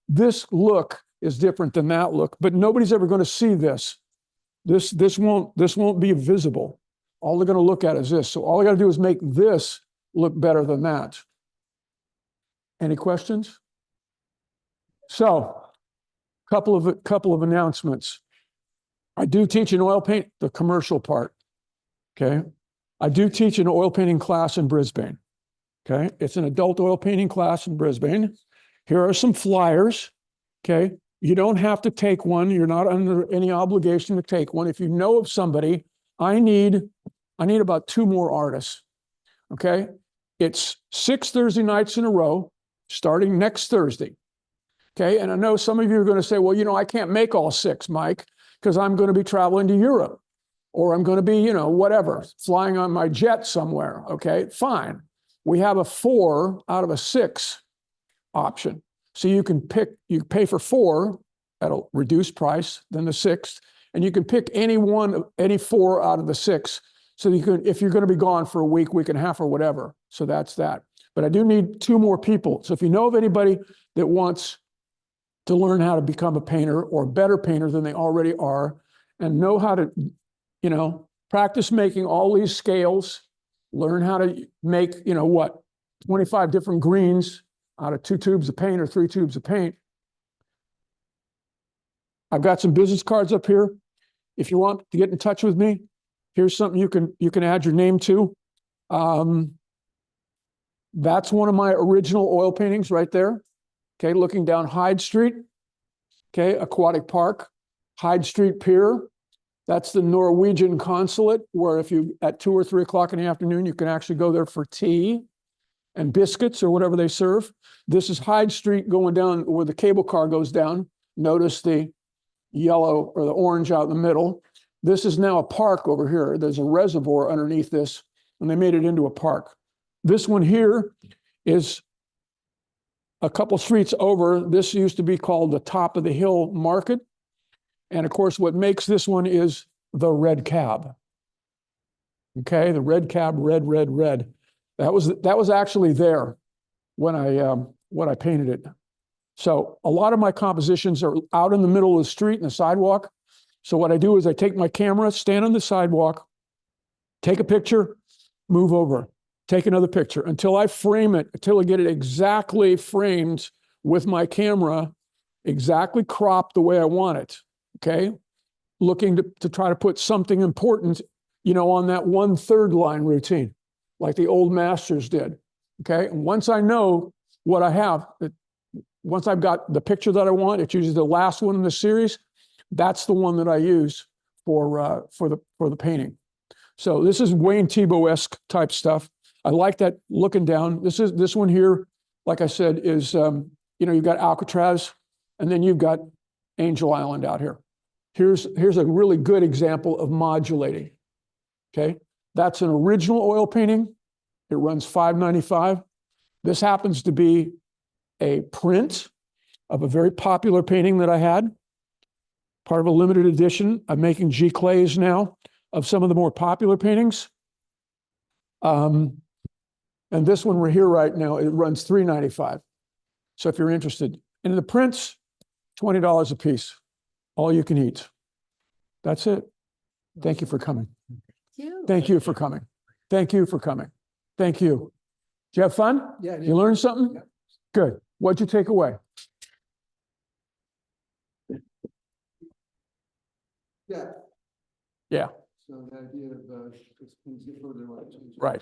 This look is different than that look, but nobody's ever going to see this. This won't be visible. All they're going to look at is this. So all I got to do is make this look better than that. Any questions? So, couple of announcements. I do teach an oil paint, the commercial part. Okay. I do teach an oil painting class in Brisbane. Okay. It's an adult oil painting class in Brisbane. Here are some flyers. Okay. You don't have to take one. You're not under any obligation to take one. If you know of somebody, I need about 2 more artists. Okay. It's 6 Thursday nights in a row, starting next Thursday. Okay. And I know some of you are going to say, well, I can't make all 6, Mike, because I'm going to be traveling to Europe, or I'm going to be, whatever, flying on my jet somewhere. Okay. Fine. We have a 4 out of a 6 option. So you pay for 4 at a reduced price than the 6th, and you can pick any 4 out of the 6. So you can, if you're going to be gone for a week and a half or whatever. So that's that. But I do need 2 more people. So if you know of anybody that wants to learn how to become a painter or a better painter than they already are, and know how to, practice making all these scales, learn how to make, 25 different greens out of 2 tubes of paint or 3 tubes of paint. I've got some business cards up here. If you want to get in touch with me, here's something you can add your name to. That's one of my original oil paintings right there. Okay, looking down Hyde Street. Okay, Aquatic Park, Hyde Street Pier. That's the Norwegian consulate, where if you, at 2 or 3 o'clock in the afternoon, you can actually go there for tea and biscuits or whatever they serve. This is Hyde Street going down where the cable car goes down. Notice the yellow or the orange out in the middle. This is now a park over here. There's a reservoir underneath this, and they made it into a park. This one here is a couple streets over. This used to be called the Top of the Hill Market. And of course, what makes this one is the red cab. Okay, the red cab, red, red, red. That was actually there when I painted it. So a lot of my compositions are out in the middle of the street and the sidewalk. So what I do is I take my camera, stand on the sidewalk, take a picture, move over, take another picture until I frame it, until I get it exactly framed with my camera, exactly cropped the way I want it. Okay, looking to try to put something important, on that 1/3 line routine, like the old masters did. Okay, and once I know what I have, once I've got the picture that I want, it's usually the last one in the series. That's the one that I use for the painting. So this is Wayne Thiebaud-esque type stuff. I like that looking down. This one here, like I said, is you've got Alcatraz, and then you've got Angel Island out here. Here's a really good example of modulating. Okay, that's an original oil painting. It runs $5.95. This happens to be a print of a very popular painting that I had, part of a limited edition. I'm making G-clays now of some of the more popular paintings. And this one we're here right now, it runs $3.95. So if you're interested. And the prints, $20 a piece. All you can eat. That's it. Thank you for coming. Thank you for coming. Thank you for coming. Thank you. Did you have fun? Yeah. You learned something? Yeah. Good. What'd you take away? Yeah. Yeah. So the idea of just things get further. Right.